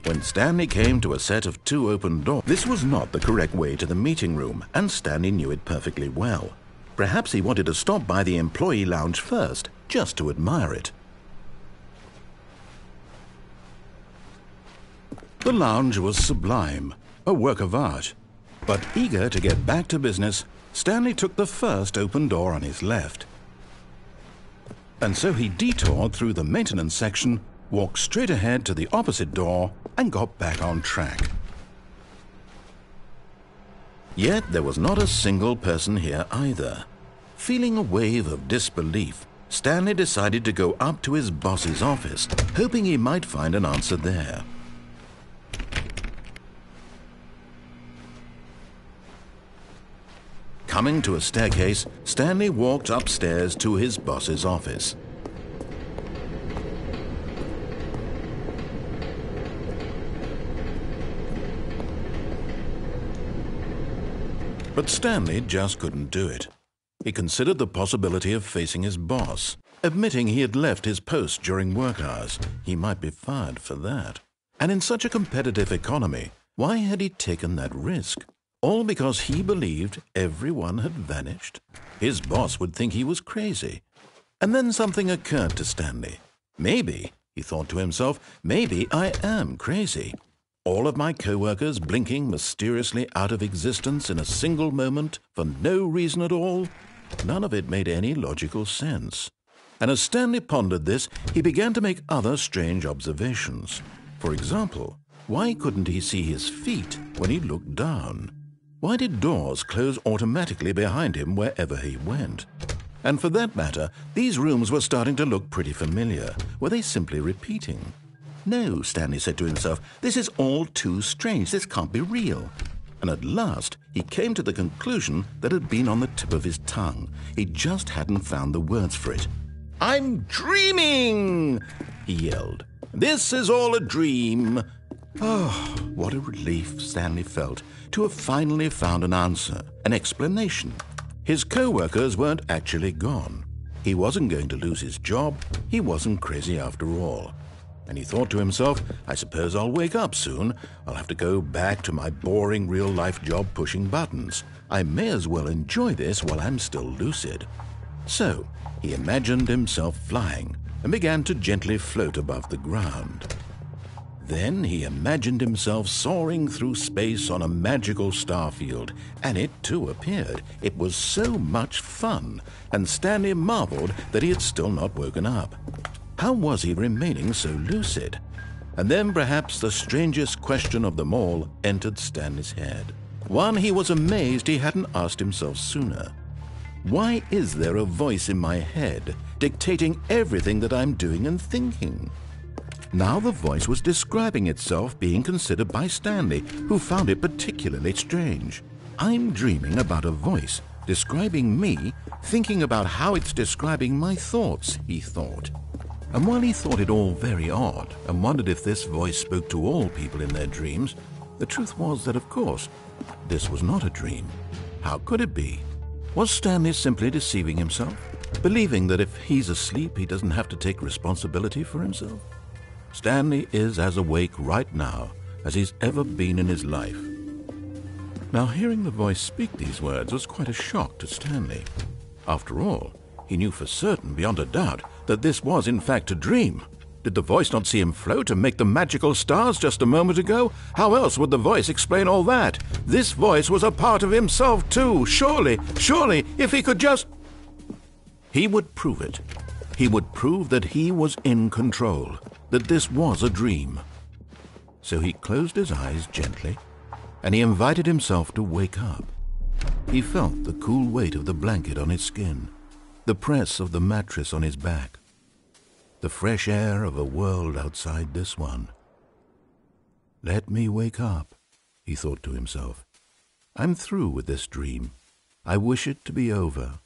When Stanley came to a set of 2 open doors, this was not the correct way to the meeting room, and Stanley knew it perfectly well. Perhaps he wanted to stop by the employee lounge first, just to admire it. The lounge was sublime, a work of art. But eager to get back to business, Stanley took the first open door on his left. And so he detoured through the maintenance section, walked straight ahead to the opposite door, and got back on track. Yet there was not a single person here either. Feeling a wave of disbelief, Stanley decided to go up to his boss's office, hoping he might find an answer there. Coming to a staircase, Stanley walked upstairs to his boss's office. But Stanley just couldn't do it. He considered the possibility of facing his boss. Admitting he had left his post during work hours, he might be fired for that. And in such a competitive economy, why had he taken that risk? All because he believed everyone had vanished? His boss would think he was crazy. And then something occurred to Stanley. Maybe, he thought to himself, maybe I am crazy. All of my co-workers blinking mysteriously out of existence in a single moment for no reason at all? None of it made any logical sense. And as Stanley pondered this, he began to make other strange observations. For example, why couldn't he see his feet when he looked down? Why did doors close automatically behind him wherever he went? And for that matter, these rooms were starting to look pretty familiar. Were they simply repeating? No, Stanley said to himself, this is all too strange. This can't be real. And at last, he came to the conclusion that had been on the tip of his tongue. He just hadn't found the words for it. "I'm dreaming!" he yelled. "This is all a dream." Oh, what a relief Stanley felt to have finally found an answer, an explanation. His co-workers weren't actually gone. He wasn't going to lose his job. He wasn't crazy after all. And he thought to himself, I suppose I'll wake up soon. I'll have to go back to my boring real-life job pushing buttons. I may as well enjoy this while I'm still lucid. So he imagined himself flying and began to gently float above the ground. Then he imagined himself soaring through space on a magical starfield, and it too appeared. It was so much fun, and Stanley marveled that he had still not woken up. How was he remaining so lucid? And then perhaps the strangest question of them all entered Stanley's head. One he was amazed he hadn't asked himself sooner. Why is there a voice in my head dictating everything that I'm doing and thinking? Now the voice was describing itself being considered by Stanley, who found it particularly strange. I'm dreaming about a voice describing me, thinking about how it's describing my thoughts, he thought. And while he thought it all very odd and wondered if this voice spoke to all people in their dreams, the truth was that, of course, this was not a dream. How could it be? Was Stanley simply deceiving himself, believing that if he's asleep he doesn't have to take responsibility for himself? Stanley is as awake right now as he's ever been in his life. Now, hearing the voice speak these words was quite a shock to Stanley. After all, he knew for certain, beyond a doubt, that this was in fact a dream. Did the voice not see him float and make the magical stars just a moment ago? How else would the voice explain all that? This voice was a part of himself too. Surely, if he could just... He would prove it. He would prove that he was in control, that this was a dream. So he closed his eyes gently, and he invited himself to wake up. He felt the cool weight of the blanket on his skin, the press of the mattress on his back, the fresh air of a world outside this one. Let me wake up, he thought to himself. I'm through with this dream. I wish it to be over.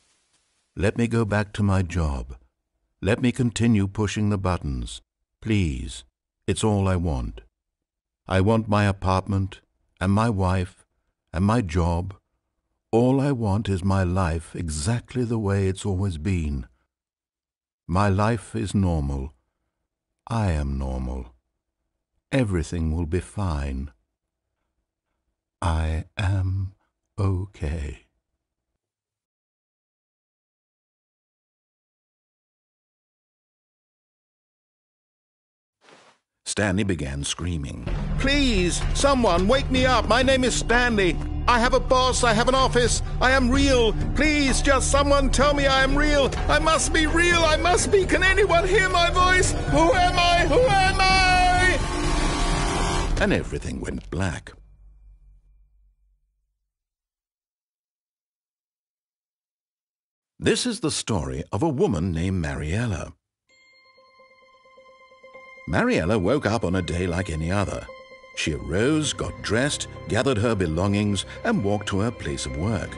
Let me go back to my job. Let me continue pushing the buttons. Please, it's all I want. I want my apartment and my wife and my job. All I want is my life exactly the way it's always been. My life is normal. I am normal. Everything will be fine. I am okay. Stanley began screaming. Please, someone, wake me up. My name is Stanley. I have a boss. I have an office. I am real. Please, just someone tell me I am real. I must be real. I must be. Can anyone hear my voice? Who am I? Who am I? And everything went black. This is the story of a woman named Mariella. Mariella woke up on a day like any other. She arose, got dressed, gathered her belongings, and walked to her place of work.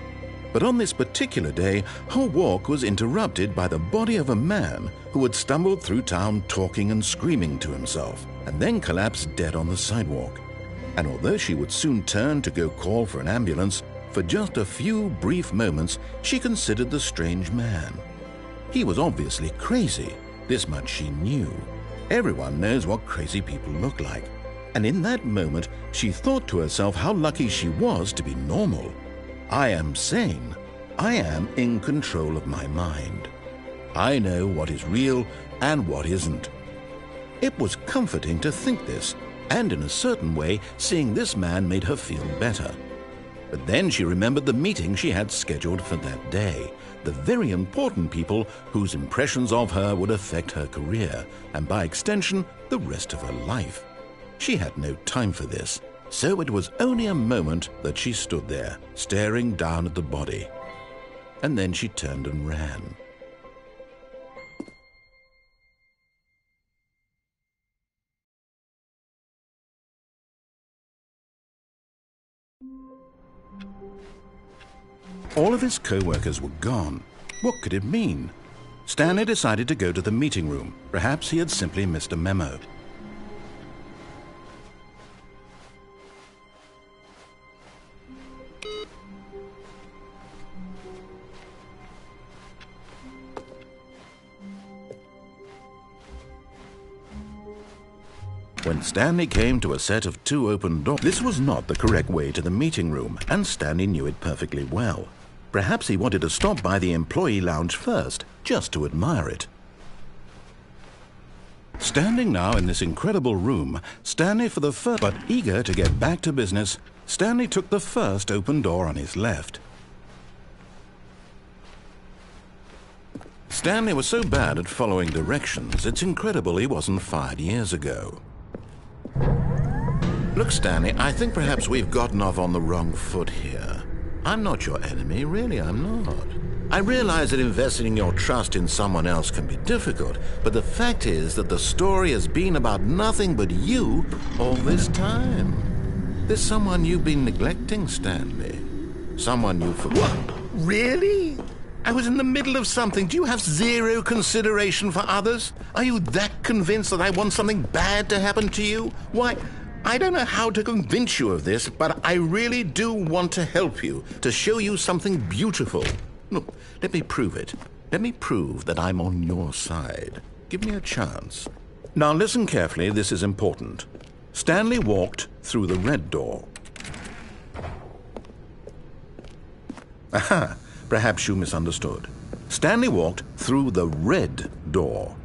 But on this particular day, her walk was interrupted by the body of a man who had stumbled through town talking and screaming to himself, and then collapsed dead on the sidewalk. And although she would soon turn to go call for an ambulance, for just a few brief moments she considered the strange man. He was obviously crazy, this much she knew. Everyone knows what crazy people look like. And in that moment, she thought to herself how lucky she was to be normal. I am sane. I am in control of my mind. I know what is real and what isn't. It was comforting to think this, and in a certain way, seeing this man made her feel better. But then she remembered the meeting she had scheduled for that day, the very important people whose impressions of her would affect her career, and by extension, the rest of her life. She had no time for this, so it was only a moment that she stood there, staring down at the body. And then she turned and ran. All of his co-workers were gone. What could it mean? Stanley decided to go to the meeting room. Perhaps he had simply missed a memo. When Stanley came to a set of 2 open doors, this was not the correct way to the meeting room, and Stanley knew it perfectly well. Perhaps he wanted to stop by the employee lounge first, just to admire it. Standing now in this incredible room, Stanley for the first, but eager to get back to business, Stanley took the first open door on his left. Stanley was so bad at following directions, it's incredible he wasn't fired years ago. Look, Stanley, I think perhaps we've gotten off on the wrong foot here. I'm not your enemy, really, I'm not. I realize that investing your trust in someone else can be difficult, but the fact is that the story has been about nothing but you all this time. There's someone you've been neglecting, Stanley. Someone you forgot. What? Really? I was in the middle of something. Do you have zero consideration for others? Are you that convinced that I want something bad to happen to you? Why, I don't know how to convince you of this, but I really do want to help you, to show you something beautiful. Look, let me prove it. Let me prove that I'm on your side. Give me a chance. Now listen carefully, this is important. Stanley walked through the red door. Aha! Perhaps you misunderstood. Stanley walked through the red door.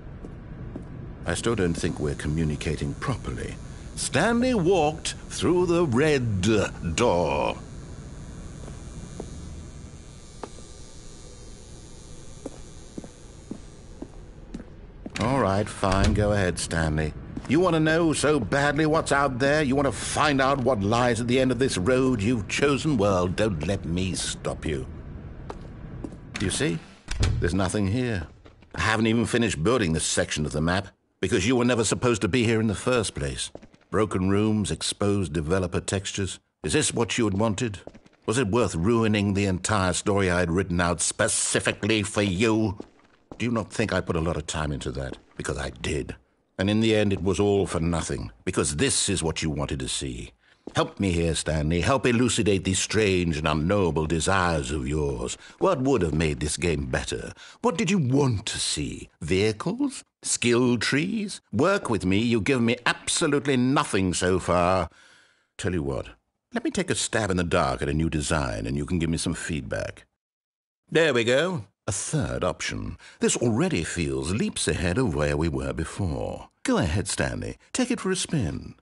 I still don't think we're communicating properly. Stanley walked through the red door. All right, fine. Go ahead, Stanley. You want to know so badly what's out there? You want to find out what lies at the end of this road you've chosen? Well, don't let me stop you. You see? There's nothing here. I haven't even finished building this section of the map, because you were never supposed to be here in the first place. Broken rooms, exposed developer textures. Is this what you had wanted? Was it worth ruining the entire story I had written out specifically for you? Do you not think I put a lot of time into that? Because I did. And in the end, it was all for nothing, because this is what you wanted to see. Help me here, Stanley. Help elucidate these strange and unknowable desires of yours. What would have made this game better? What did you want to see? Vehicles? Skill trees? Work with me. You've given me absolutely nothing so far. Tell you what, let me take a stab in the dark at a new design, and you can give me some feedback. There we go. A third option. This already feels leaps ahead of where we were before. Go ahead, Stanley. Take it for a spin.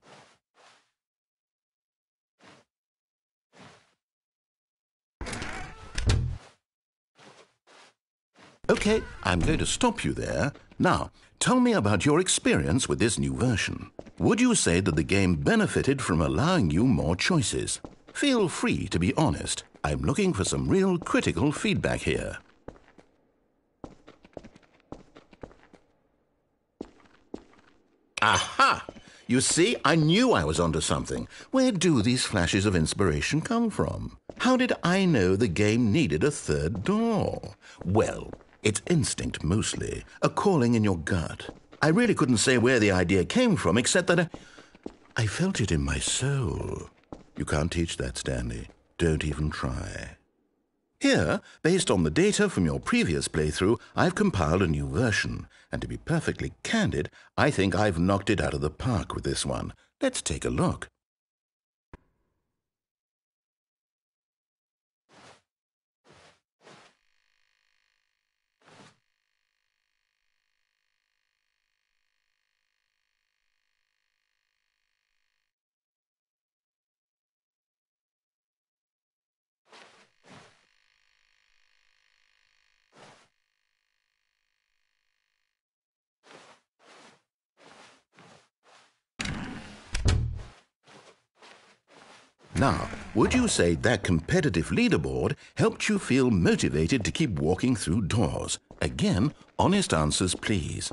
Okay, I'm going to stop you there. Now, tell me about your experience with this new version. Would you say that the game benefited from allowing you more choices? Feel free to be honest. I'm looking for some real critical feedback here. Aha! You see, I knew I was onto something. Where do these flashes of inspiration come from? How did I know the game needed a third door? Well, it's instinct mostly, a calling in your gut. I really couldn't say where the idea came from, except that I felt it in my soul. You can't teach that, Stanley. Don't even try. Here, based on the data from your previous playthrough, I've compiled a new version. And to be perfectly candid, I think I've knocked it out of the park with this one. Let's take a look. Now, would you say that competitive leaderboard helped you feel motivated to keep walking through doors? Again, honest answers, please.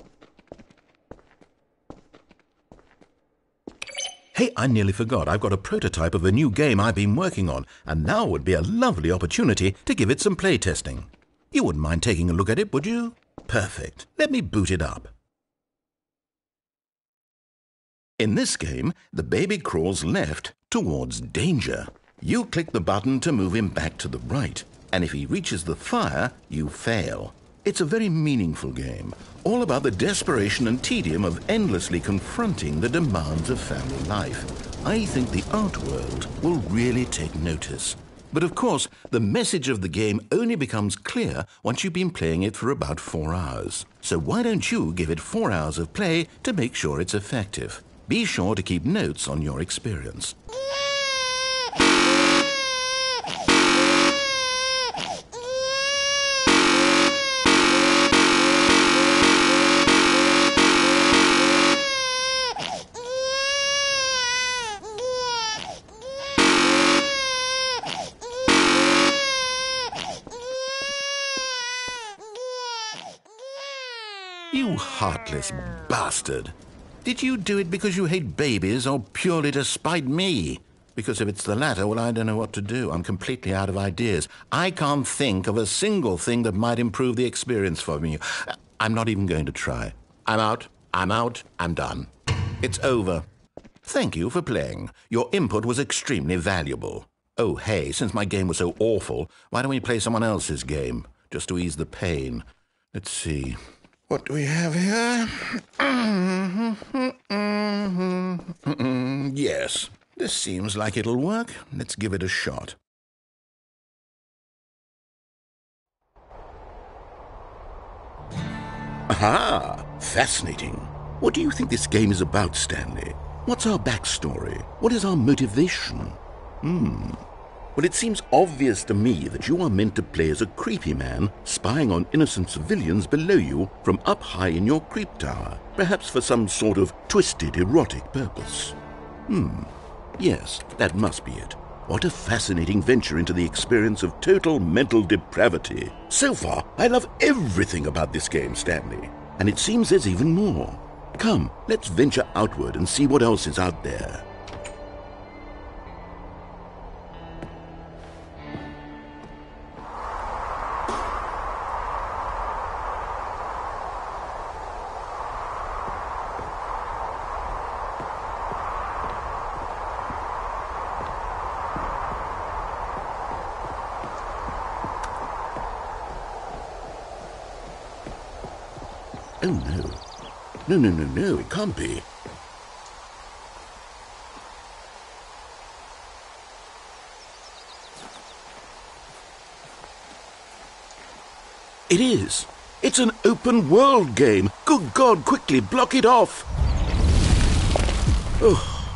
Hey, I nearly forgot. I've got a prototype of a new game I've been working on, and now would be a lovely opportunity to give it some play testing. You wouldn't mind taking a look at it, would you? Perfect. Let me boot it up. In this game, the baby crawls left towards danger. You click the button to move him back to the right, and if he reaches the fire, you fail. It's a very meaningful game, all about the desperation and tedium of endlessly confronting the demands of family life. I think the art world will really take notice. But of course, the message of the game only becomes clear once you've been playing it for about 4 hours. So why don't you give it 4 hours of play to make sure it's effective? Be sure to keep notes on your experience. You heartless bastard! Did you do it because you hate babies or purely to spite me? Because if it's the latter, well, I don't know what to do. I'm completely out of ideas. I can't think of a single thing that might improve the experience for me. I'm not even going to try. I'm out, I'm done. It's over. Thank you for playing. Your input was extremely valuable. Oh, hey, since my game was so awful, why don't we play someone else's game? Just to ease the pain. Let's see. What do we have here? Yes, this seems like it'll work. Let's give it a shot. Aha! Fascinating. What do you think this game is about, Stanley? What's our backstory? What is our motivation? Well, it seems obvious to me that you are meant to play as a creepy man spying on innocent civilians below you from up high in your creep tower, perhaps for some sort of twisted erotic purpose. Yes, that must be it. What a fascinating venture into the experience of total mental depravity. So far, I love everything about this game, Stanley. And it seems there's even more. Come, let's venture outward and see what else is out there. Oh, no. No, it can't be. It is. It's an open world game. Good God, quickly block it off. Oh,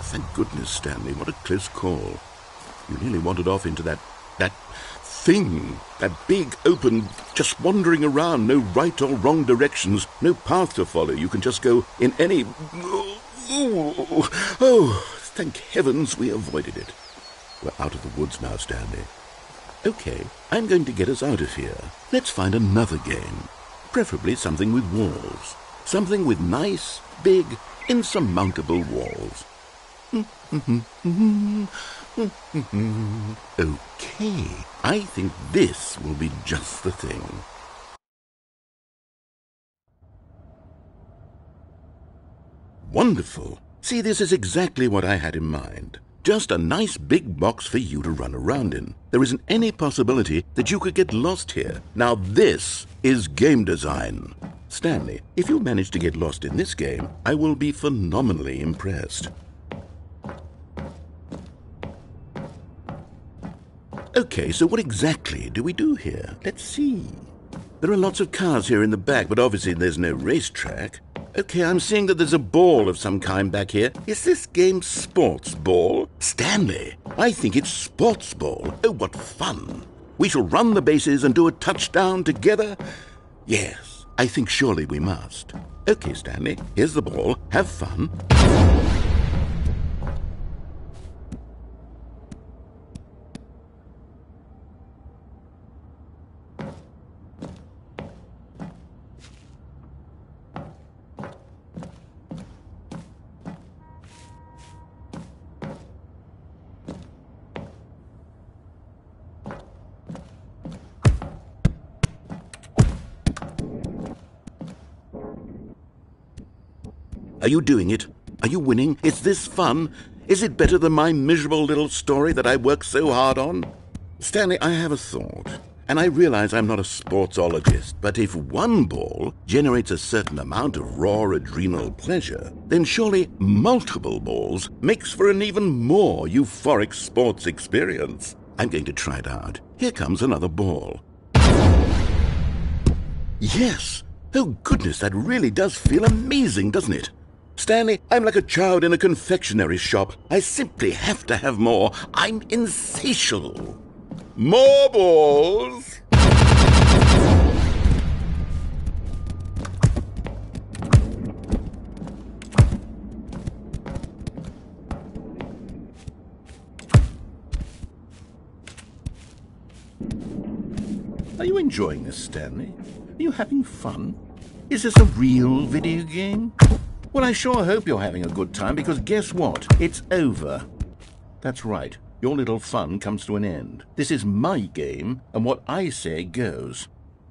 thank goodness, Stanley. What a close call. You nearly wandered off into that thing. That big, open, just wandering around, no right or wrong directions, no path to follow. You can just go in any... Oh, thank heavens we avoided it. We're out of the woods now, Stanley. Okay, I'm going to get us out of here. Let's find another game. Preferably something with walls. Something with nice, big, insurmountable walls. Okay, I think this will be just the thing. Wonderful. See, this is exactly what I had in mind. Just a nice big box for you to run around in. There isn't any possibility that you could get lost here. Now this is game design. Stanley, if you manage to get lost in this game, I will be phenomenally impressed. Okay, so what exactly do we do here? Let's see. There are lots of cars here in the back, but obviously there's no racetrack. Okay, I'm seeing that there's a ball of some kind back here. Is this game sports ball? Stanley, I think it's sports ball. Oh, what fun. We shall run the bases and do a touchdown together? Yes, I think surely we must. Okay, Stanley, here's the ball. Have fun. Are you doing it? Are you winning? Is this fun? Is it better than my miserable little story that I worked so hard on? Stanley, I have a thought, and I realize I'm not a sportsologist, but if one ball generates a certain amount of raw adrenal pleasure, then surely multiple balls makes for an even more euphoric sports experience. I'm going to try it out. Here comes another ball. Yes! Oh goodness, that really does feel amazing, doesn't it? Stanley, I'm like a child in a confectionery shop. I simply have to have more. I'm insatiable. More balls! Are you enjoying this, Stanley? Are you having fun? Is this a real video game? Well, I sure hope you're having a good time, because guess what? It's over. That's right. Your little fun comes to an end. This is my game, and what I say goes.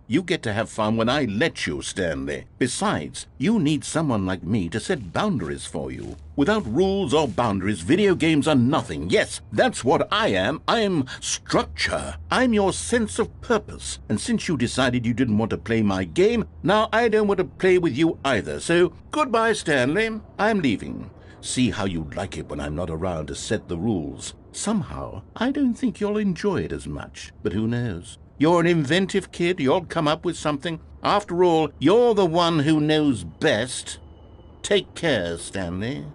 You get to have fun when I let you, Stanley. Besides, you need someone like me to set boundaries for you. Without rules or boundaries, video games are nothing. Yes, that's what I am. I'm structure. I'm your sense of purpose. And since you decided you didn't want to play my game, now I don't want to play with you either. So, goodbye, Stanley. I'm leaving. See how you like it when I'm not around to set the rules. Somehow, I don't think you'll enjoy it as much. But who knows? You're an inventive kid. You'll come up with something. After all, you're the one who knows best. Take care, Stanley.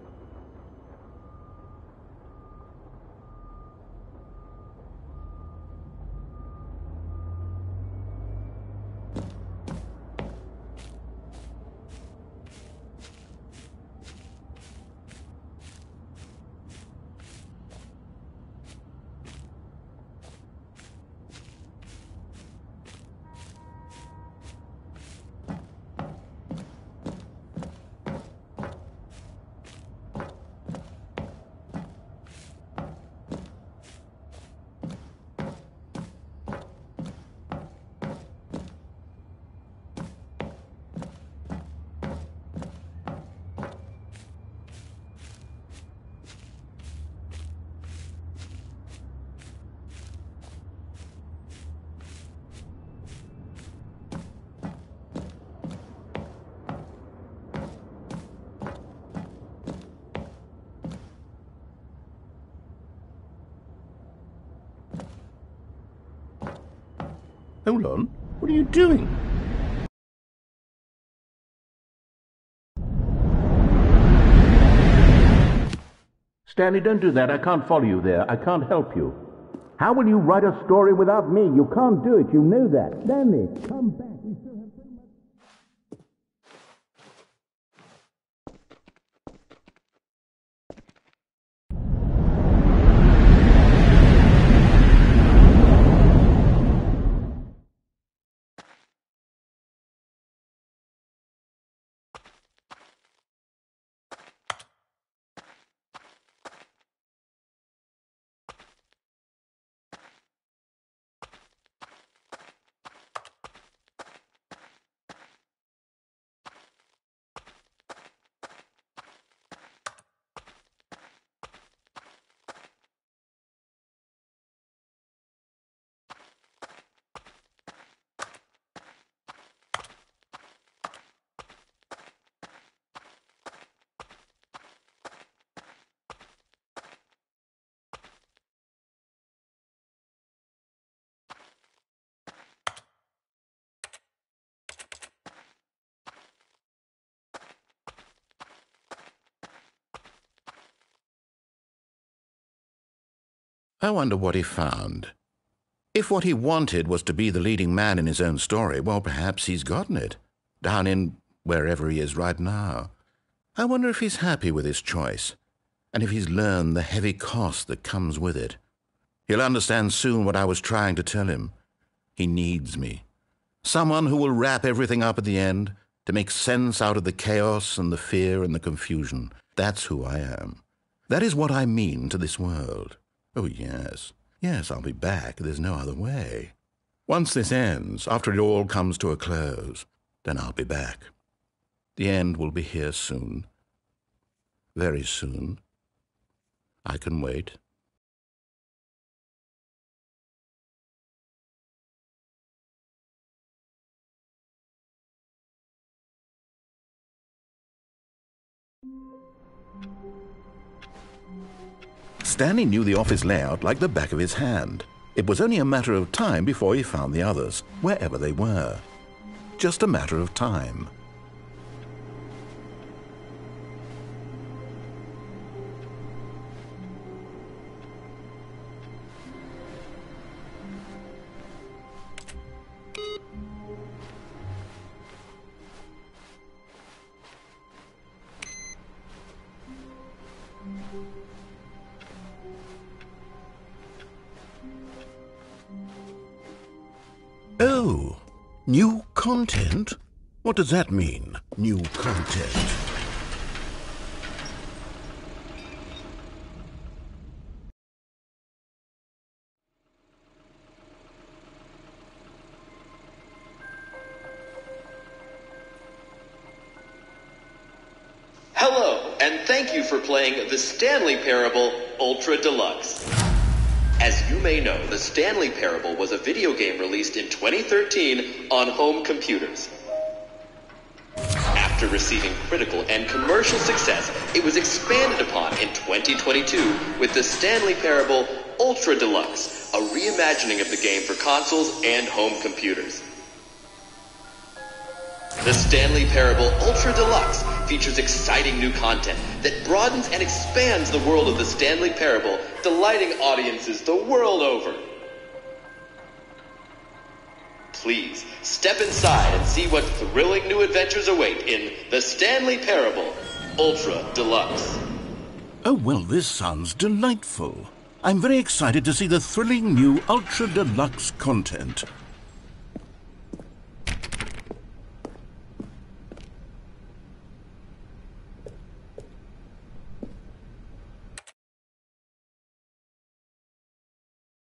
Hold on. What are you doing? Stanley, don't do that. I can't follow you there. I can't help you. How will you write a story without me? You can't do it. You know that. Stanley, come back. I wonder what he found. If what he wanted was to be the leading man in his own story, well, perhaps he's gotten it, down in wherever he is right now. I wonder if he's happy with his choice, and if he's learned the heavy cost that comes with it. He'll understand soon what I was trying to tell him. He needs me. Someone who will wrap everything up at the end, to make sense out of the chaos and the fear and the confusion. That's who I am. That is what I mean to this world. Oh, yes. Yes, I'll be back. There's no other way. Once this ends, after it all comes to a close, then I'll be back. The end will be here soon. Very soon. I can wait. Stanley knew the office layout like the back of his hand. It was only a matter of time before he found the others, wherever they were. Just a matter of time. Oh, new content? What does that mean, new content? Hello, and thank you for playing the Stanley Parable Ultra Deluxe. As you may know, the Stanley Parable was a video game released in 2013 on home computers. After receiving critical and commercial success, it was expanded upon in 2022 with the Stanley Parable Ultra Deluxe, a reimagining of the game for consoles and home computers. The Stanley Parable Ultra Deluxe features exciting new content that broadens and expands the world of the Stanley Parable, delighting audiences the world over. Please, step inside and see what thrilling new adventures await in the Stanley Parable Ultra Deluxe. Oh, well, this sounds delightful. I'm very excited to see the thrilling new Ultra Deluxe content.